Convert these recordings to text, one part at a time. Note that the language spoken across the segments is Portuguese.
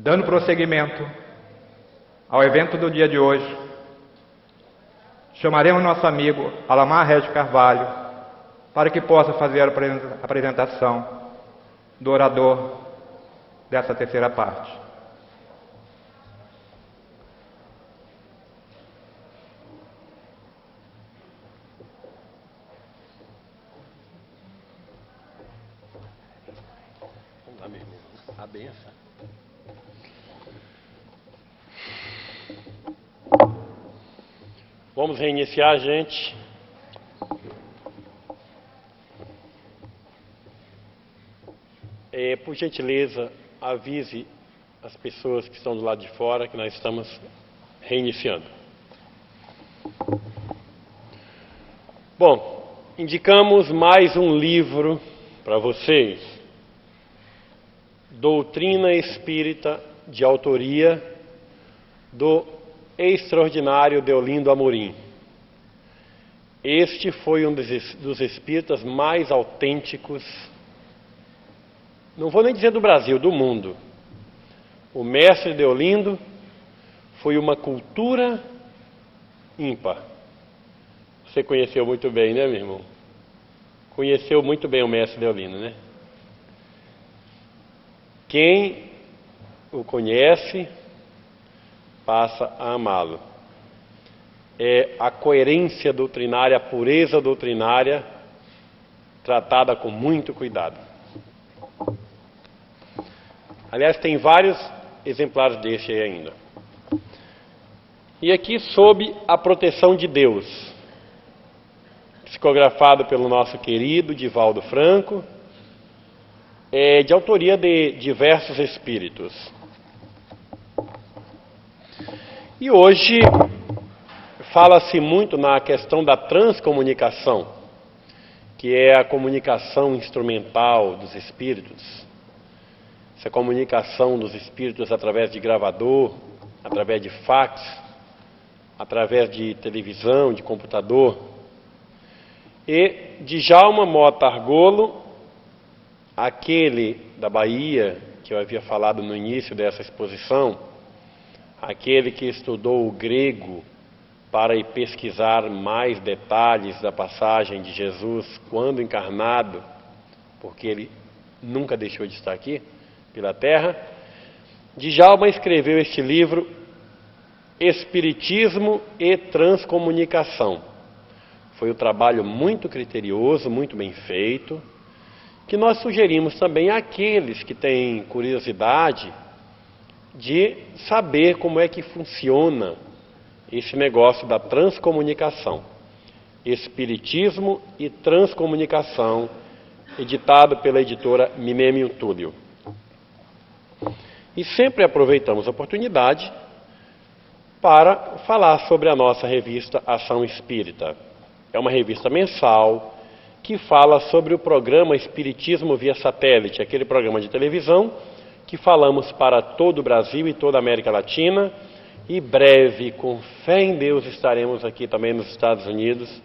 Dando prosseguimento ao evento do dia de hoje, chamaremos nosso amigo Alamar Regis Carvalho para que possa fazer a apresentação do orador dessa terceira parte. Vamos lá, meu irmão. A benção. Vamos reiniciar, gente. Por gentileza, avise as pessoas que estão do lado de fora que nós estamos reiniciando. Bom, indicamos mais um livro para vocês. Doutrina Espírita, de autoria do extraordinário Deolindo Amorim. Este foi um dos espíritas mais autênticos, não vou nem dizer do Brasil, do mundo. O mestre Deolindo foi uma cultura ímpar. Você conheceu muito bem, né, meu irmão? Conheceu muito bem o mestre Deolindo, né? Quem o conhece passa a amá-lo. É a coerência doutrinária, a pureza doutrinária, tratada com muito cuidado. Aliás, tem vários exemplares desse aí ainda. E aqui, sob a proteção de Deus, psicografado pelo nosso querido Divaldo Franco, de autoria de diversos espíritos. E hoje fala-se muito na questão da transcomunicação, que é a comunicação instrumental dos espíritos. Essa comunicação dos espíritos através de gravador, através de fax, através de televisão, de computador. E Djalma Mota Argolo, aquele da Bahia, que eu havia falado no início dessa exposição, aquele que estudou o grego para ir pesquisar mais detalhes da passagem de Jesus quando encarnado, porque ele nunca deixou de estar aqui pela Terra, Djalma escreveu este livro, Espiritismo e Transcomunicação. Foi um trabalho muito criterioso, muito bem feito, que nós sugerimos também àqueles que têm curiosidade de saber como é que funciona esse negócio da transcomunicação. Espiritismo e Transcomunicação, editado pela editora Millennium Túlio. E sempre aproveitamos a oportunidade para falar sobre a nossa revista Ação Espírita. É uma revista mensal que fala sobre o programa Espiritismo via Satélite, aquele programa de televisão que falamos para todo o Brasil e toda a América Latina, e breve, com fé em Deus, estaremos aqui também nos Estados Unidos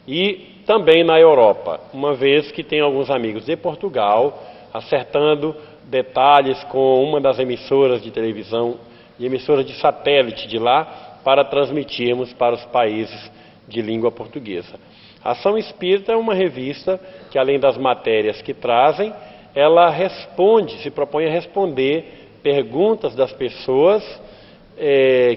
e também na Europa, uma vez que tem alguns amigos de Portugal acertando detalhes com uma das emissoras de televisão e emissoras de satélite de lá para transmitirmos para os países de língua portuguesa. A Ação Espírita é uma revista que, além das matérias que trazem, ela responde, se propõe a responder perguntas das pessoas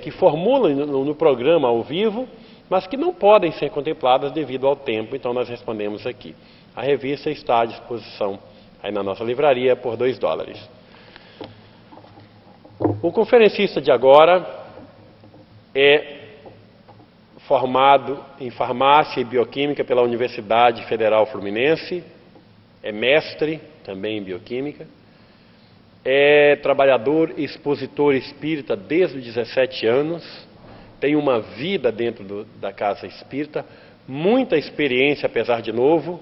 que formulam no programa ao vivo, mas que não podem ser contempladas devido ao tempo, então nós respondemos aqui. A revista está à disposição aí na nossa livraria por $2. O conferencista de agora é formado em farmácia e bioquímica pela Universidade Federal Fluminense, é mestre também em bioquímica, é trabalhador e expositor espírita desde os 17 anos, tem uma vida dentro da casa espírita, muita experiência apesar de novo,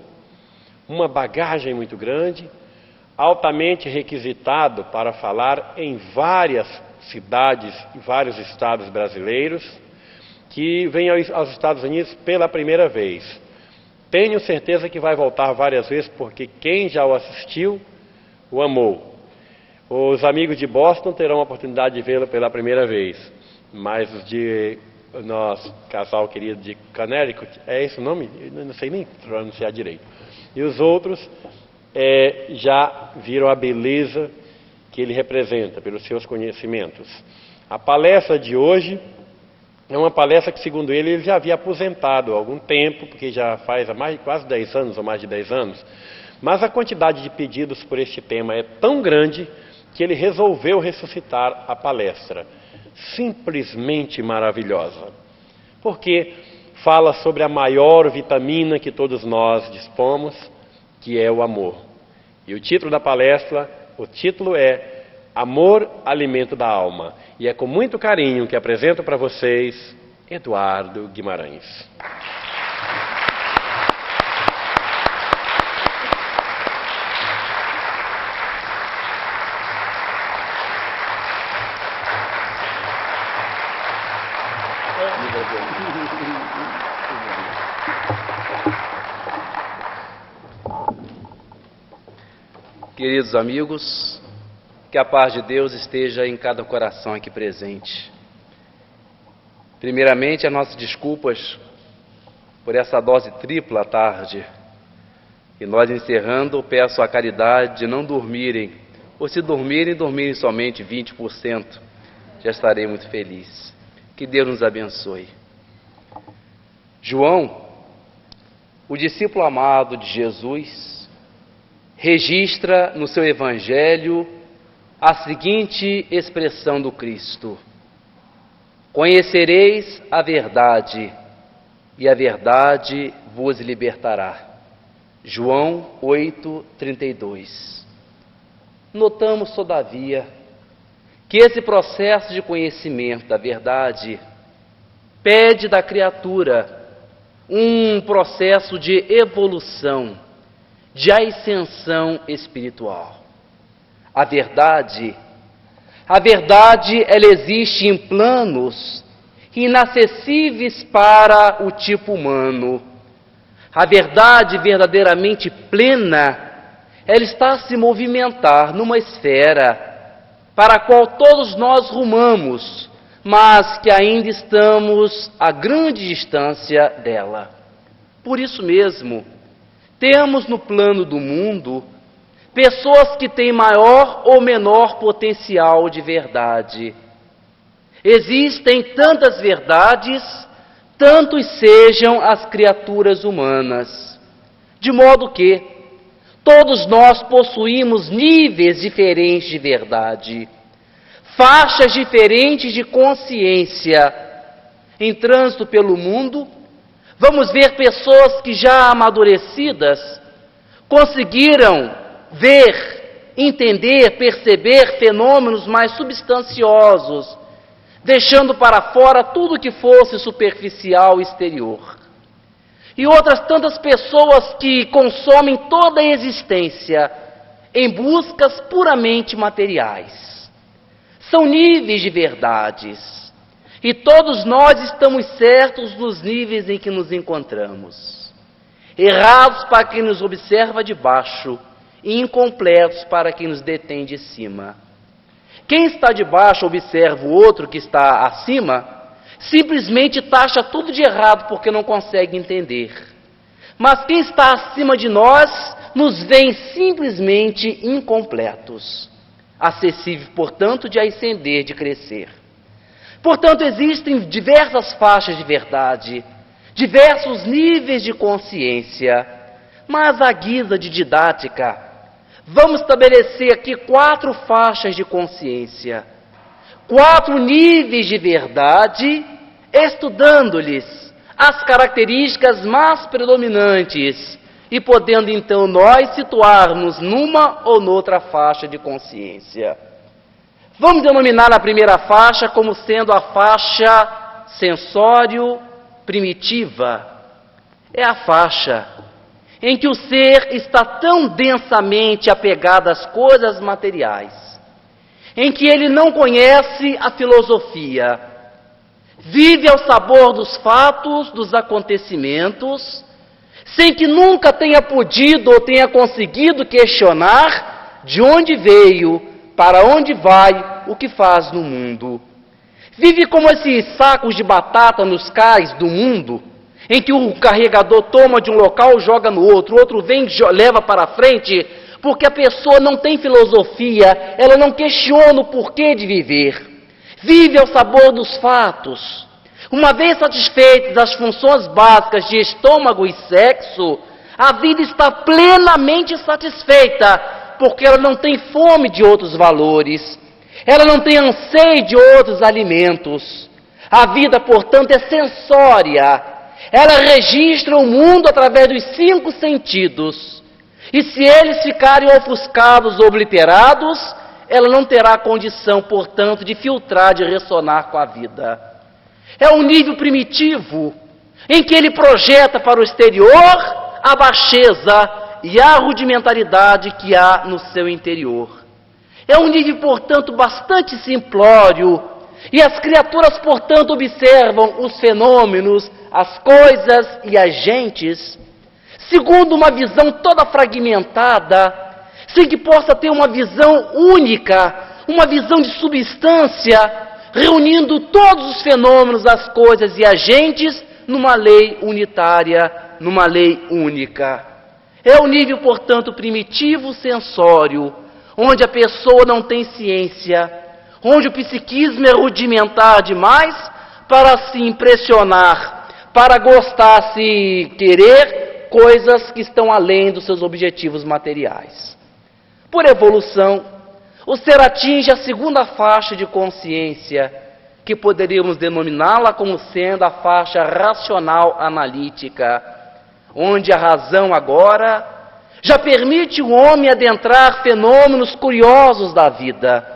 uma bagagem muito grande, altamente requisitado para falar em várias cidades, em vários estados brasileiros, que vem aos Estados Unidos pela primeira vez. Tenho certeza que vai voltar várias vezes, porque quem já o assistiu, o amou. Os amigos de Boston terão a oportunidade de vê-lo pela primeira vez, mas os de nosso casal querido de Connecticut, é esse o nome? Eu não sei nem pronunciar direito. E os outros já viram a beleza que ele representa pelos seus conhecimentos. A palestra de hoje é uma palestra que, segundo ele já havia aposentado há algum tempo, porque já faz quase 10 anos ou mais de 10 anos, mas a quantidade de pedidos por este tema é tão grande que ele resolveu ressuscitar a palestra. Simplesmente maravilhosa, porque fala sobre a maior vitamina que todos nós dispomos, que é o amor. E o título da palestra, o título é Amor, Alimento da Alma. E é com muito carinho que apresento para vocês Eduardo Guimarães. Queridos amigos, que a paz de Deus esteja em cada coração aqui presente. Primeiramente, as nossas desculpas por essa dose tripla à tarde. E nós, encerrando, peço a caridade de não dormirem, ou se dormirem somente 20%. Já estarei muito feliz. Que Deus nos abençoe. João, o discípulo amado de Jesus, registra no seu Evangelho a seguinte expressão do Cristo: conhecereis a verdade, e a verdade vos libertará. João 8:32. Notamos, todavia, que esse processo de conhecimento da verdade pede da criatura um processo de evolução, de ascensão espiritual. A verdade, ela existe em planos inacessíveis para o tipo humano. A verdade verdadeiramente plena, ela está a se movimentar numa esfera para a qual todos nós rumamos, mas que ainda estamos a grande distância dela. Por isso mesmo, temos no plano do mundo pessoas que têm maior ou menor potencial de verdade. Existem tantas verdades, tantos sejam as criaturas humanas, de modo que todos nós possuímos níveis diferentes de verdade, faixas diferentes de consciência. Em trânsito pelo mundo, vamos ver pessoas que já amadurecidas conseguiram ver, entender, perceber fenômenos mais substanciosos, deixando para fora tudo que fosse superficial e exterior. E outras tantas pessoas que consomem toda a existência em buscas puramente materiais. São níveis de verdades. E todos nós estamos certos nos níveis em que nos encontramos. Errados para quem nos observa de baixo e incompletos para quem nos detém de cima. Quem está de baixo observa o outro que está acima, simplesmente taxa tudo de errado porque não consegue entender. Mas quem está acima de nós nos vê simplesmente incompletos, acessível, portanto, de ascender, de crescer. Portanto, existem diversas faixas de verdade, diversos níveis de consciência, mas à guisa de didática, vamos estabelecer aqui 4 faixas de consciência, 4 níveis de verdade, estudando-lhes as características mais predominantes e podendo então nós situarmos numa ou noutra faixa de consciência. Vamos denominar a primeira faixa como sendo a faixa sensório primitiva. É a faixa em que o ser está tão densamente apegado às coisas materiais, em que ele não conhece a filosofia, vive ao sabor dos fatos, dos acontecimentos, sem que nunca tenha podido ou tenha conseguido questionar de onde veio, para onde vai, o que faz no mundo. Vive como esses sacos de batata nos cais do mundo, em que o carregador toma de um local, joga no outro, o outro vem e leva para frente, porque a pessoa não tem filosofia, ela não questiona o porquê de viver. Vive ao sabor dos fatos. Uma vez satisfeitas as funções básicas de estômago e sexo, a vida está plenamente satisfeita, porque ela não tem fome de outros valores, ela não tem anseio de outros alimentos. A vida, portanto, é sensória. Ela registra o mundo através dos 5 sentidos. E se eles ficarem ofuscados ou obliterados, ela não terá condição, portanto, de filtrar, de ressonar com a vida. É um nível primitivo, em que ele projeta para o exterior a baixeza e a rudimentaridade que há no seu interior. É um nível, portanto, bastante simplório, e as criaturas, portanto, observam os fenômenos, as coisas e as gentes, segundo uma visão toda fragmentada, sem que possa ter uma visão única, uma visão de substância, reunindo todos os fenômenos, as coisas e as gentes numa lei unitária, numa lei única. É o nível, portanto, primitivo sensório, onde a pessoa não tem ciência, onde o psiquismo é rudimentar demais para se impressionar, para gostar, se querer coisas que estão além dos seus objetivos materiais. Por evolução, o ser atinge a segunda faixa de consciência, que poderíamos denominá-la como sendo a faixa racional analítica, onde a razão agora já permite o homem adentrar fenômenos curiosos da vida.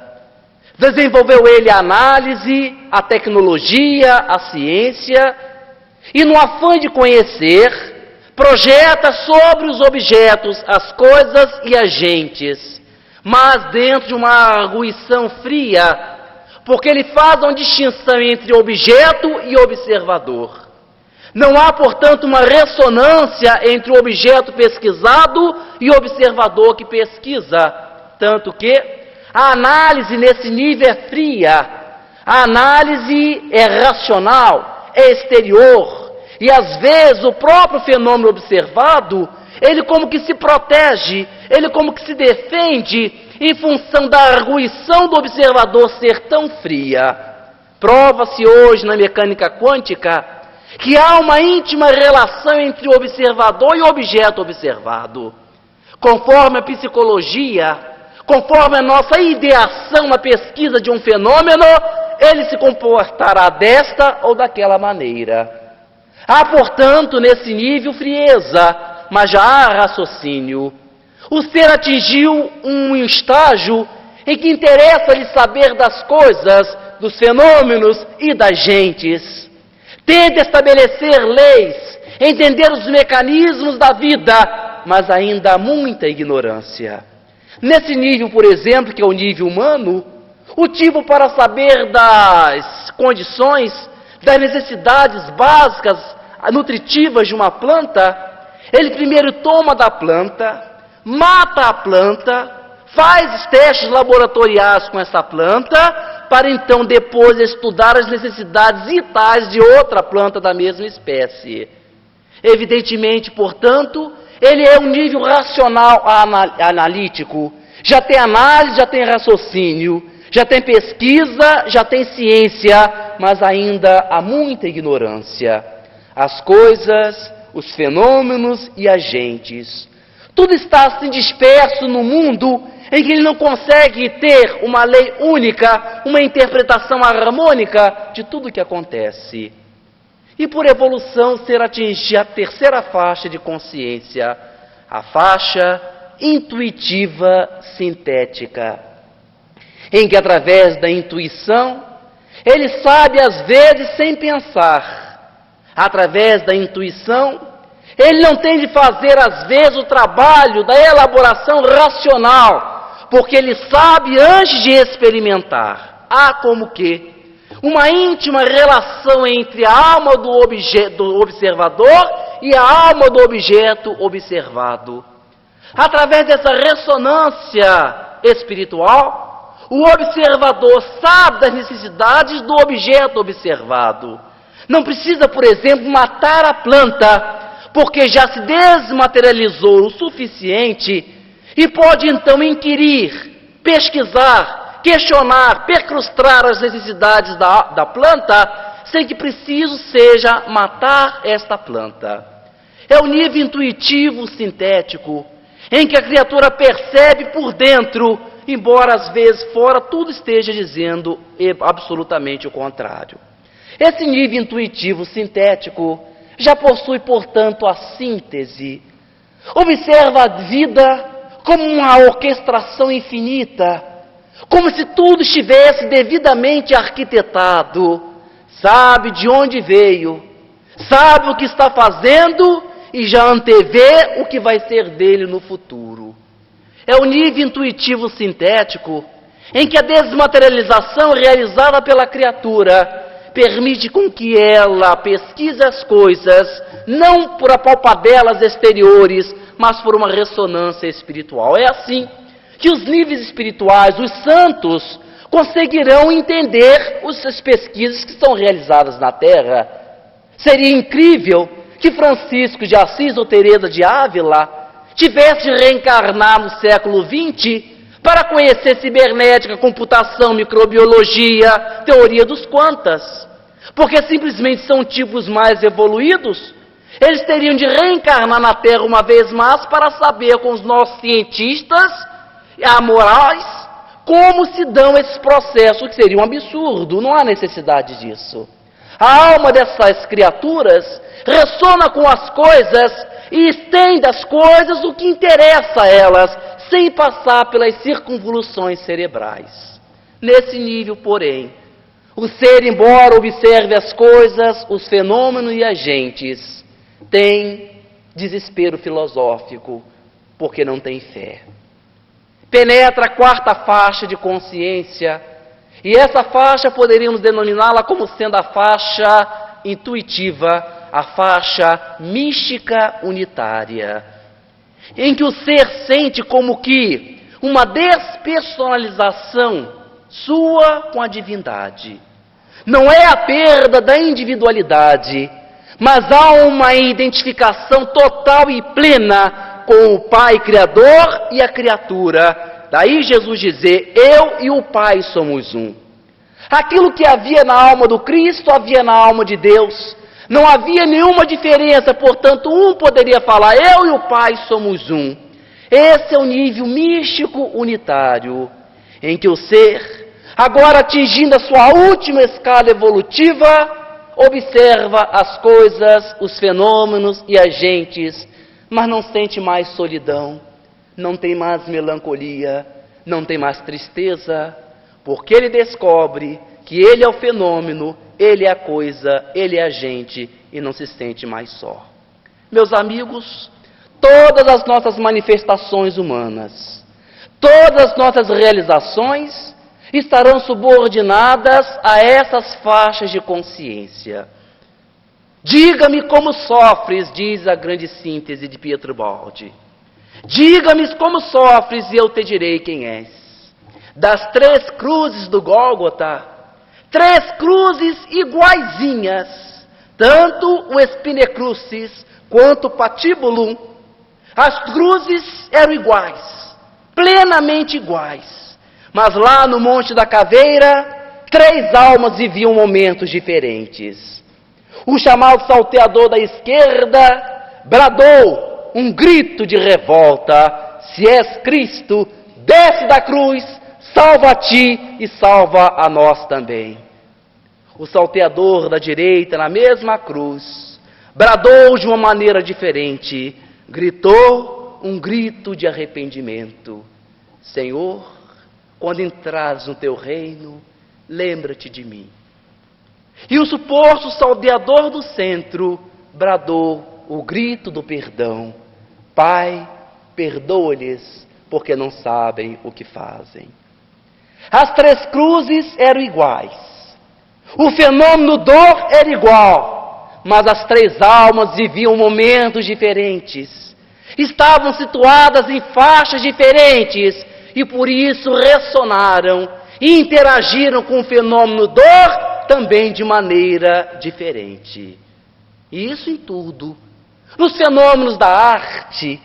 Desenvolveu ele a análise, a tecnologia, a ciência, e no afã de conhecer, projeta sobre os objetos, as coisas e as gentes, mas dentro de uma arguição fria, porque ele faz uma distinção entre objeto e observador. Não há, portanto, uma ressonância entre o objeto pesquisado e o observador que pesquisa, tanto que a análise nesse nível é fria, a análise é racional, é exterior, e às vezes o próprio fenômeno observado, ele como que se protege, ele como que se defende em função da arguição do observador ser tão fria. Prova-se hoje na mecânica quântica que há uma íntima relação entre o observador e o objeto observado. Conforme a psicologia, conforme a nossa ideação na pesquisa de um fenômeno, ele se comportará desta ou daquela maneira. Há, portanto, nesse nível frieza, mas já há raciocínio. O ser atingiu um estágio em que interessa-lhe saber das coisas, dos fenômenos e das gentes. Tenta estabelecer leis, entender os mecanismos da vida, mas ainda há muita ignorância. Nesse nível, por exemplo, que é o nível humano, o tipo para saber das condições, das necessidades básicas, nutritivas de uma planta, ele primeiro toma da planta, mata a planta, faz testes laboratoriais com essa planta, para então depois estudar as necessidades vitais de outra planta da mesma espécie. Evidentemente, portanto, ele é um nível racional analítico. Já tem análise, já tem raciocínio, já tem pesquisa, já tem ciência, mas ainda há muita ignorância. As coisas, os fenômenos e as gentes. Tudo está assim disperso no mundo em que ele não consegue ter uma lei única, uma interpretação harmônica de tudo o que acontece. E por evolução ser atingir a terceira faixa de consciência, a faixa intuitiva sintética, em que através da intuição, ele sabe às vezes sem pensar, através da intuição, ele não tem de fazer às vezes o trabalho da elaboração racional, porque ele sabe antes de experimentar. Há como que uma íntima relação entre a alma do observador e a alma do objeto observado. Através dessa ressonância espiritual, O observador sabe das necessidades do objeto observado. Não precisa, por exemplo, matar a planta, porque já se desmaterializou o suficiente e pode então inquirir, pesquisar, questionar, percrustar as necessidades da planta, sem que preciso seja matar esta planta. É o nível intuitivo sintético, em que a criatura percebe por dentro, embora às vezes fora tudo esteja dizendo absolutamente o contrário. Esse nível intuitivo sintético já possui, portanto, a síntese. Observa a vida como uma orquestração infinita, como se tudo estivesse devidamente arquitetado. Sabe de onde veio, sabe o que está fazendo e já antevê o que vai ser dele no futuro. É o nível intuitivo sintético em que a desmaterialização realizada pela criatura permite com que ela pesquise as coisas, não por apalpadelas exteriores, mas por uma ressonância espiritual. É assim que os níveis espirituais, os santos, conseguirão entender as pesquisas que são realizadas na Terra. Seria incrível que Francisco de Assis ou Teresa de Ávila tivesse de reencarnar no século XX para conhecer cibernética, computação, microbiologia, teoria dos quantas. Porque simplesmente são tipos mais evoluídos. Eles teriam de reencarnar na Terra uma vez mais para saber com os nossos cientistas amorais como se dão esses processos, que seria um absurdo. Não há necessidade disso. A alma dessas criaturas ressona com as coisas e estende às coisas o que interessa a elas, sem passar pelas circunvoluções cerebrais. Nesse nível, porém, o ser, embora observe as coisas, os fenômenos e agentes, tem desespero filosófico, porque não tem fé. Penetra a quarta faixa de consciência, e essa faixa poderíamos denominá-la como sendo a faixa intuitiva, a faixa mística unitária, em que o ser sente como que uma despersonalização sua com a divindade. Não é a perda da individualidade, mas há uma identificação total e plena com o Pai Criador e a criatura. Daí Jesus dizer, eu e o Pai somos um. Aquilo que havia na alma do Cristo, havia na alma de Deus. Não havia nenhuma diferença, portanto, um poderia falar, eu e o Pai somos um. Esse é o nível místico unitário, em que o ser, agora atingindo a sua última escala evolutiva, observa as coisas, os fenômenos e agentes, mas não sente mais solidão, não tem mais melancolia, não tem mais tristeza, porque ele descobre que ele é o fenômeno, ele é a coisa, ele é a gente e não se sente mais só. Meus amigos, todas as nossas manifestações humanas, todas as nossas realizações estarão subordinadas a essas faixas de consciência. Diga-me como sofres, diz a grande síntese de Pietro Baldi. Diga-me como sofres e eu te direi quem és. Das 3 cruzes do Gólgota, 3 cruzes iguaizinhas, tanto o Spine Crucis quanto o Patibulum, as cruzes eram iguais, plenamente iguais, mas lá no Monte da Caveira, 3 almas viviam momentos diferentes. O chamado salteador da esquerda bradou um grito de revolta, se és Cristo, desce da cruz, salva a ti e salva a nós também. O salteador da direita, na mesma cruz, bradou de uma maneira diferente, gritou um grito de arrependimento. Senhor, quando entrares no teu reino, lembra-te de mim. E o suposto salteador do centro bradou o grito do perdão. Pai, perdoa-lhes, porque não sabem o que fazem. As 3 cruzes eram iguais. O fenômeno dor era igual, mas as 3 almas viviam momentos diferentes. Estavam situadas em faixas diferentes e por isso ressonaram e interagiram com o fenômeno dor também de maneira diferente. E isso em tudo. Nos fenômenos da arte,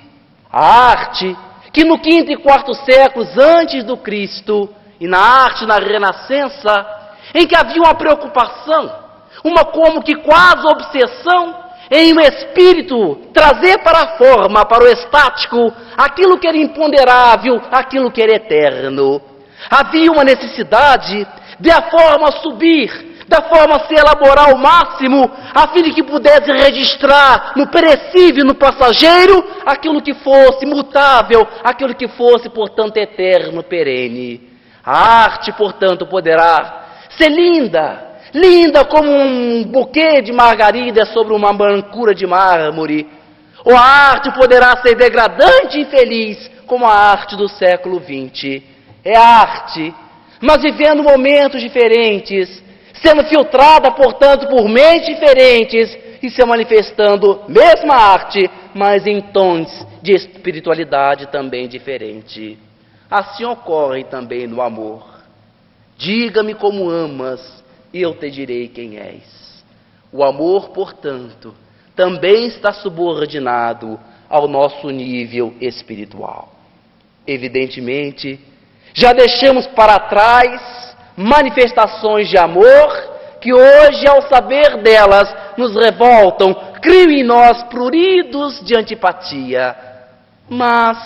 a arte que no 5º e 4º séculos antes do Cristo, e na arte na Renascença, em que havia uma preocupação, uma como que quase obsessão, em um espírito trazer para a forma, para o estático, aquilo que era imponderável, aquilo que era eterno. Havia uma necessidade de a forma subir, da forma se elaborar ao máximo, a fim de que pudesse registrar no perecível, no passageiro, aquilo que fosse mutável, aquilo que fosse, portanto, eterno, perene. A arte, portanto, poderá ser linda, linda como um buquê de margarida sobre uma brancura de mármore, ou a arte poderá ser degradante e infeliz, como a arte do século XX. É arte, mas vivendo momentos diferentes, sendo filtrada, portanto, por mentes diferentes e se manifestando mesma arte, mas em tons de espiritualidade também diferente. Assim ocorre também no amor. Diga-me como amas, e eu te direi quem és. O amor, portanto, também está subordinado ao nosso nível espiritual. Evidentemente, já deixamos para trás manifestações de amor que hoje, ao saber delas, nos revoltam, criam em nós pruridos de antipatia. Mas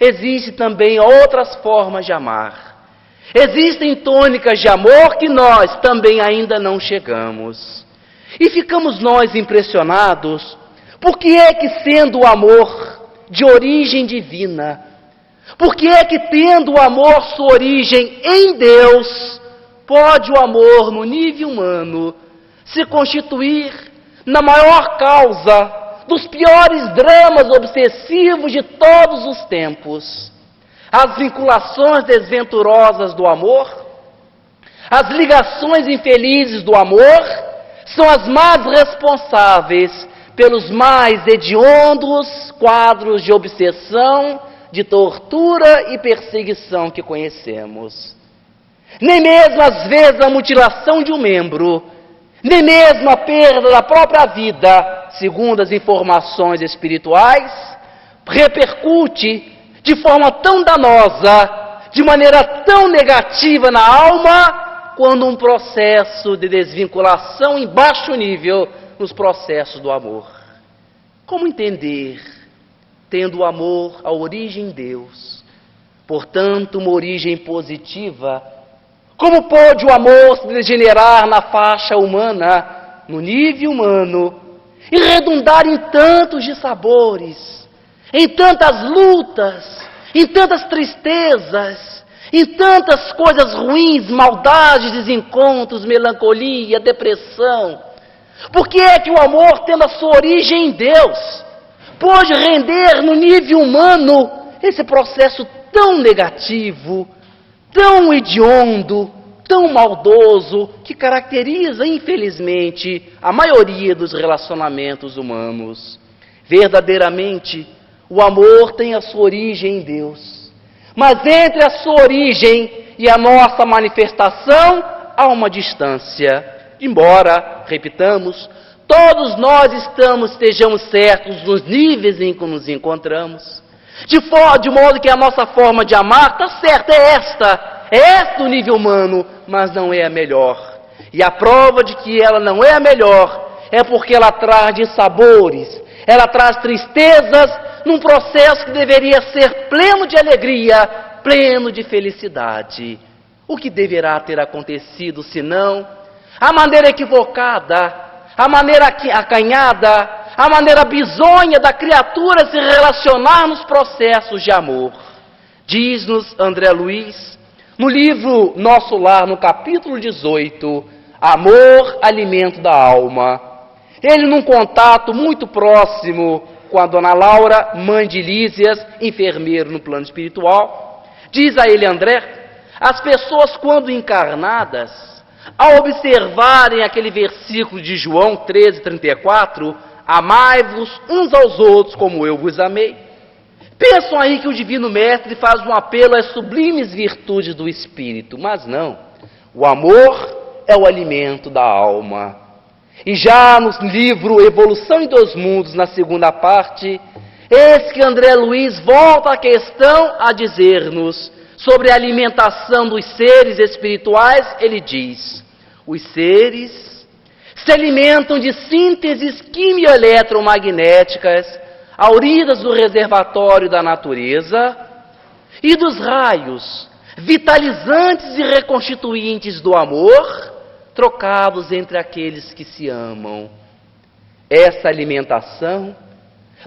existem também outras formas de amar. Existem tônicas de amor que nós também ainda não chegamos. E ficamos nós impressionados, porque é que sendo o amor de origem divina, porque é que tendo o amor sua origem em Deus, pode o amor no nível humano se constituir na maior causa dos piores dramas obsessivos de todos os tempos. As vinculações desventurosas do amor, as ligações infelizes do amor, são as mais responsáveis pelos mais hediondos quadros de obsessão, de tortura e perseguição que conhecemos. Nem mesmo às vezes a mutilação de um membro, nem mesmo a perda da própria vida, segundo as informações espirituais, repercute de forma tão danosa, de maneira tão negativa na alma, quando um processo de desvinculação em baixo nível nos processos do amor. Como entender, tendo o amor a origem em Deus, portanto uma origem positiva, como pode o amor se degenerar na faixa humana, no nível humano, e redundar em tantos dissabores, em tantas lutas, em tantas tristezas, em tantas coisas ruins, maldades, desencontros, melancolia, depressão? Por que é que o amor, tendo a sua origem em Deus, pode render no nível humano esse processo tão negativo, tão hediondo, tão maldoso, que caracteriza, infelizmente, a maioria dos relacionamentos humanos? Verdadeiramente, o amor tem a sua origem em Deus. Mas entre a sua origem e a nossa manifestação, há uma distância. Embora, repitamos, todos nós estejamos certos nos níveis em que nos encontramos. De modo que a nossa forma de amar está certa, é esta o nível humano, mas não é a melhor. E a prova de que ela não é a melhor é porque ela traz dissabores, ela traz tristezas, num processo que deveria ser pleno de alegria, pleno de felicidade. O que deverá ter acontecido, senão a maneira equivocada, a maneira acanhada, a maneira bizonha da criatura se relacionar nos processos de amor? Diz-nos André Luiz, no livro Nosso Lar, no capítulo 18, Amor, Alimento da Alma. Ele, num contato muito próximo com a dona Laura, mãe de Lísias, enfermeiro no plano espiritual, diz a ele André, as pessoas quando encarnadas, ao observarem aquele versículo de João 13:34, amai-vos uns aos outros como eu vos amei, Pensam aí que o Divino Mestre faz um apelo às sublimes virtudes do Espírito, mas não. O amor é o alimento da alma. E já no livro Evolução em Dois Mundos, na segunda parte, eis que André Luiz volta à questão a dizer-nos sobre a alimentação dos seres espirituais. Ele diz: os seres se alimentam de sínteses quimioeletromagnéticas auridas do reservatório da natureza e dos raios vitalizantes e reconstituintes do amor trocados entre aqueles que se amam. Essa alimentação,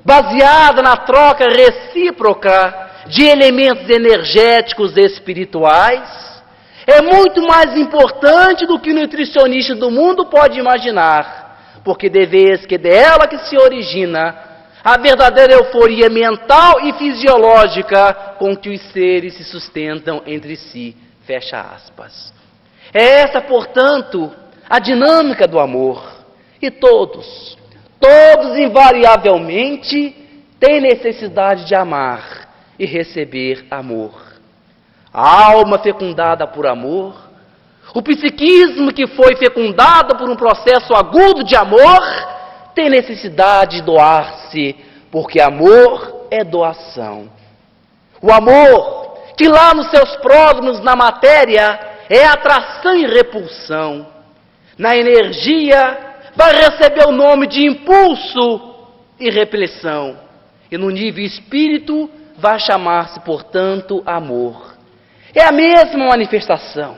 baseada na troca recíproca de elementos energéticos espirituais, é muito mais importante do que o nutricionista do mundo pode imaginar, porque de vez que dela que se origina a verdadeira euforia mental e fisiológica com que os seres se sustentam entre si. Fecha aspas. É essa, portanto, a dinâmica do amor. E todos invariavelmente têm necessidade de amar e receber amor. A alma fecundada por amor, o psiquismo que foi fecundado por um processo agudo de amor, tem necessidade de doar-se, porque amor é doação. O amor, que lá nos seus pródromos na matéria, é atração e repulsão. Na energia, vai receber o nome de impulso e repulsão. E no nível espírito, vai chamar-se, portanto, amor. É a mesma manifestação,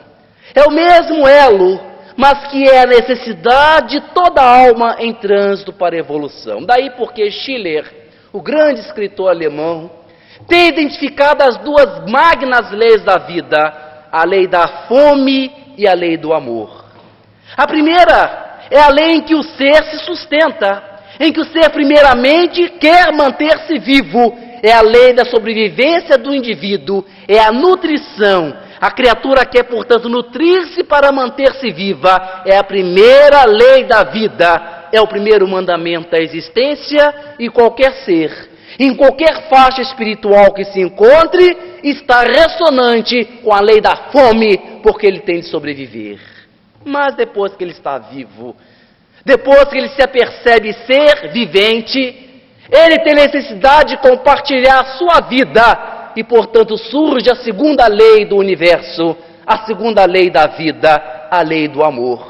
é o mesmo elo, mas que é a necessidade de toda alma em trânsito para a evolução. Daí porque Schiller, o grande escritor alemão, tem identificado as duas magnas leis da vida, a lei da fome e a lei do amor. A primeira é a lei em que o ser se sustenta, em que o ser primeiramente quer manter-se vivo, é a lei da sobrevivência do indivíduo, é a nutrição. A criatura quer, portanto, nutrir-se para manter-se viva. É a primeira lei da vida. É o primeiro mandamento da existência e qualquer ser, em qualquer faixa espiritual que se encontre, está ressonante com a lei da fome, porque ele tem de sobreviver. Mas depois que ele está vivo, depois que ele se apercebe ser vivente, ele tem necessidade de compartilhar a sua vida e, portanto, surge a segunda lei do universo, a segunda lei da vida, a lei do amor.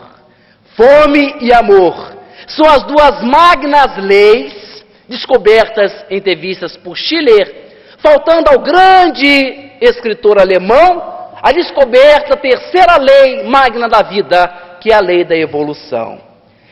Fome e amor são as duas magnas leis descobertas, entrevistas por Schiller, faltando ao grande escritor alemão a descoberta da terceira lei magna da vida, que é a lei da evolução.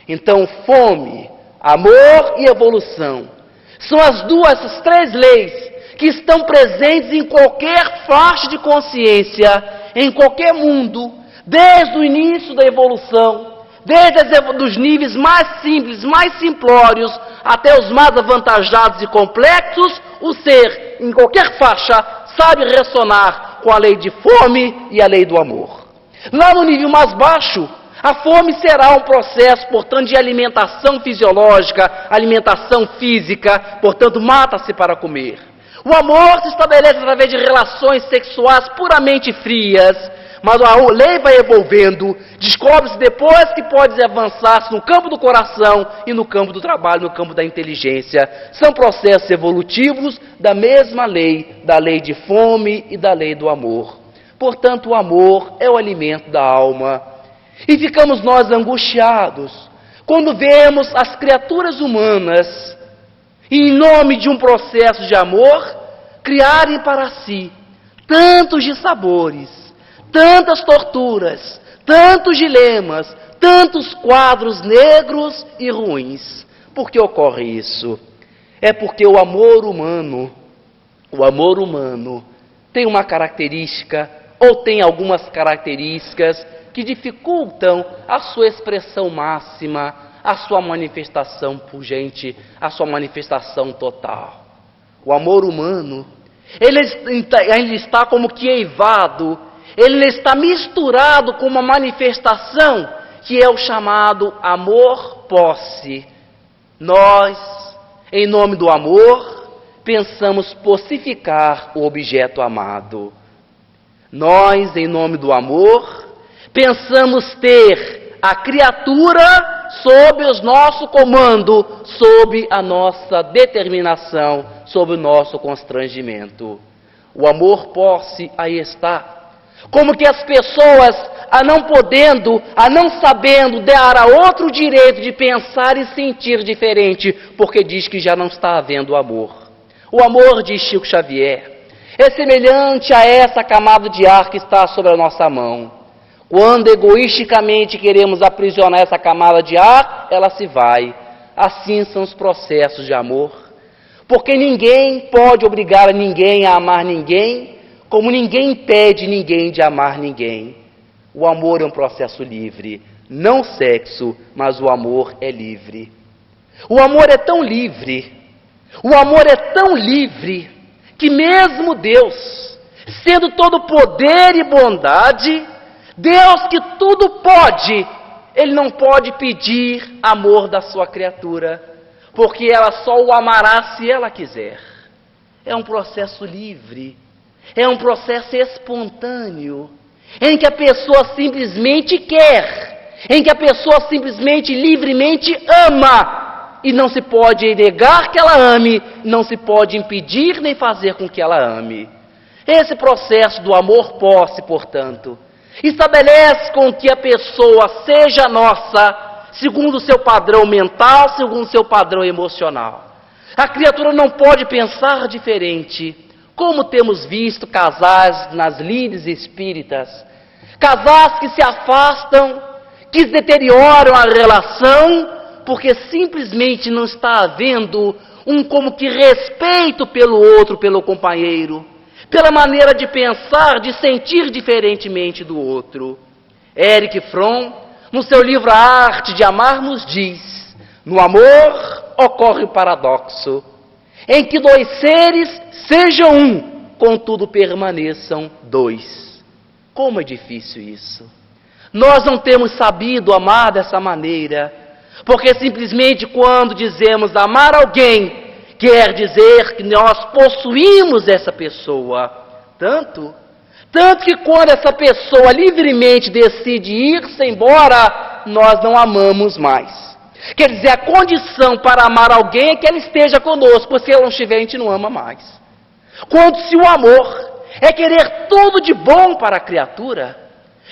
Então, fome, amor e evolução são essas três leis que estão presentes em qualquer faixa de consciência, em qualquer mundo, desde o início da evolução, desde os níveis mais simples, mais simplórios, até os mais avantajados e complexos. O ser, em qualquer faixa, sabe ressonar com a lei de fome e a lei do amor. Lá no nível mais baixo, a fome será um processo, portanto, de alimentação fisiológica, alimentação física, portanto, mata-se para comer. O amor se estabelece através de relações sexuais puramente frias, mas a lei vai evolvendo, descobre-se depois que pode avançar-se no campo do coração e no campo do trabalho, no campo da inteligência. São processos evolutivos da mesma lei, da lei de fome e da lei do amor. Portanto, o amor é o alimento da alma. E ficamos nós angustiados quando vemos as criaturas humanas, em nome de um processo de amor, criarem para si tantos dissabores, tantas torturas, tantos dilemas, tantos quadros negros e ruins. Por que ocorre isso? É porque o amor humano tem uma característica, ou tem algumas características que dificultam a sua expressão máxima, a sua manifestação pungente, a sua manifestação total. O amor humano, ele está como que eivado, ele está misturado com uma manifestação que é o chamado amor-posse. Nós, em nome do amor, pensamos possificar o objeto amado. Nós, em nome do amor, pensamos ter a criatura sob o nosso comando, sob a nossa determinação, sob o nosso constrangimento. O amor posse aí está. Como que as pessoas, a não podendo, a não sabendo, dar a outro direito de pensar e sentir diferente, porque diz que já não está havendo amor. O amor, diz Chico Xavier, é semelhante a essa camada de ar que está sobre a nossa mão. Quando egoisticamente queremos aprisionar essa camada de ar, ela se vai. Assim são os processos de amor. Porque ninguém pode obrigar a ninguém a amar ninguém, como ninguém impede ninguém de amar ninguém. O amor é um processo livre, não sexo, mas o amor é livre. O amor é tão livre, que mesmo Deus, sendo todo poder e bondade, Deus que tudo pode, Ele não pode pedir amor da sua criatura, porque ela só o amará se ela quiser. É um processo livre, é um processo espontâneo, em que a pessoa simplesmente quer, em que a pessoa simplesmente, livremente ama, e não se pode negar que ela ame, não se pode impedir nem fazer com que ela ame. Esse processo do amor-posse, portanto, estabelece com que a pessoa seja nossa, segundo o seu padrão mental, segundo o seu padrão emocional. A criatura não pode pensar diferente, como temos visto casais nas lides espíritas, casais que se afastam, que se deterioram a relação, porque simplesmente não está havendo um como que respeito pelo outro, pelo companheiro, pela maneira de pensar, de sentir diferentemente do outro. Eric Fromm, no seu livro A Arte de Amar, nos diz: no amor ocorre o paradoxo, em que dois seres sejam um, contudo permaneçam dois. Como é difícil isso! Nós não temos sabido amar dessa maneira, porque simplesmente quando dizemos amar alguém, quer dizer que nós possuímos essa pessoa. Tanto que quando essa pessoa livremente decide ir-se embora, nós não amamos mais. Quer dizer, a condição para amar alguém é que ela esteja conosco, porque se ela não estiver, a gente não ama mais. Quando se o amor é querer tudo de bom para a criatura,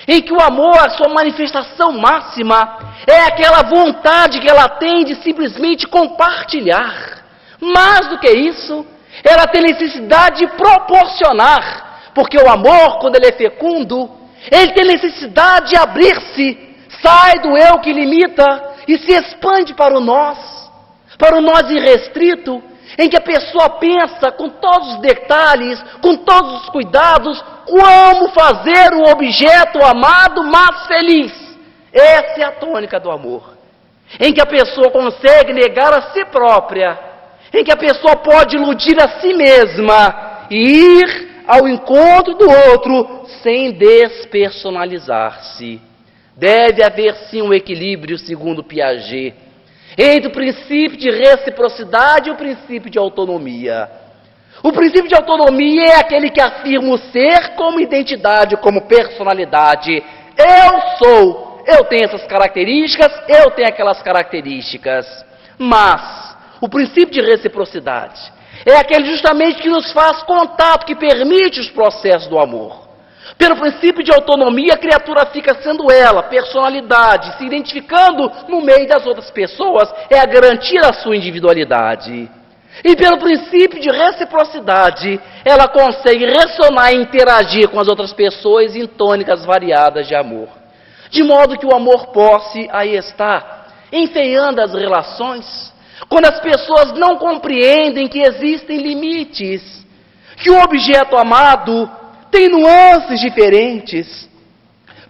em que o amor, a sua manifestação máxima, é aquela vontade que ela tem de simplesmente compartilhar. Mais do que isso, ela tem necessidade de proporcionar, porque o amor, quando ele é fecundo, ele tem necessidade de abrir-se, sai do eu que limita e se expande para o nós irrestrito, em que a pessoa pensa com todos os detalhes, com todos os cuidados, como fazer o objeto amado mais feliz. Essa é a tônica do amor, em que a pessoa consegue negar a si própria, em que a pessoa pode iludir a si mesma e ir ao encontro do outro sem despersonalizar-se. Deve haver sim um equilíbrio, segundo Piaget, entre o princípio de reciprocidade e o princípio de autonomia. O princípio de autonomia é aquele que afirma o ser como identidade, como personalidade. Eu sou, eu tenho essas características, eu tenho aquelas características. Mas o princípio de reciprocidade é aquele justamente que nos faz contato, que permite os processos do amor. Pelo princípio de autonomia, a criatura fica sendo ela, personalidade, se identificando no meio das outras pessoas, é a garantia da sua individualidade. E pelo princípio de reciprocidade, ela consegue ressonar e interagir com as outras pessoas em tônicas variadas de amor. De modo que o amor-posse aí está, enfeiando as relações, quando as pessoas não compreendem que existem limites, que o objeto amado tem nuances diferentes,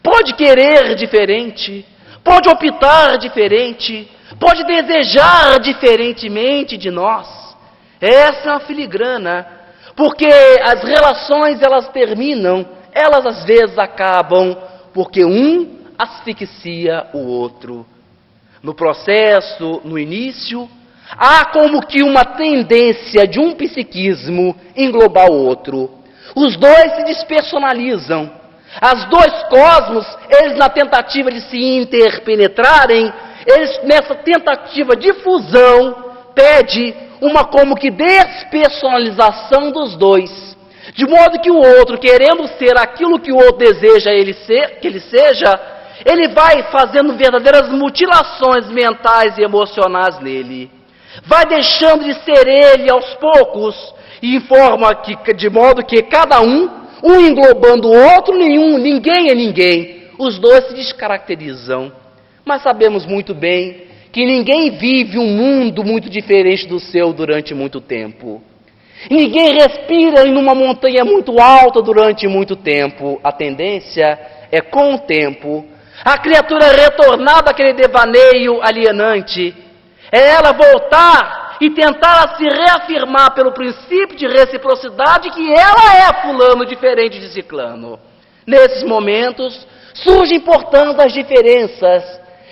pode querer diferente, pode optar diferente, pode desejar diferentemente de nós. Essa é uma filigrana, porque as relações elas terminam, elas às vezes acabam, porque um asfixia o outro. No processo, no início, Há como que uma tendência de um psiquismo englobar o outro. Os dois se despersonalizam. Os dois cosmos, eles na tentativa de se interpenetrarem, eles nessa tentativa de fusão, pede uma como que despersonalização dos dois. De modo que o outro, querendo ser aquilo que o outro deseja que ele seja, ele vai fazendo verdadeiras mutilações mentais e emocionais nele. Vai deixando de ser ele aos poucos, e de modo que cada um englobando o outro, ninguém é ninguém. Os dois se descaracterizam. Mas sabemos muito bem que ninguém vive um mundo muito diferente do seu durante muito tempo. Ninguém respira em uma montanha muito alta durante muito tempo. A tendência é, com o tempo, a criatura retornar daquele devaneio alienante, é ela voltar e tentar se reafirmar pelo princípio de reciprocidade que ela é fulano diferente de ciclano. Nesses momentos, surgem, portanto, as diferenças,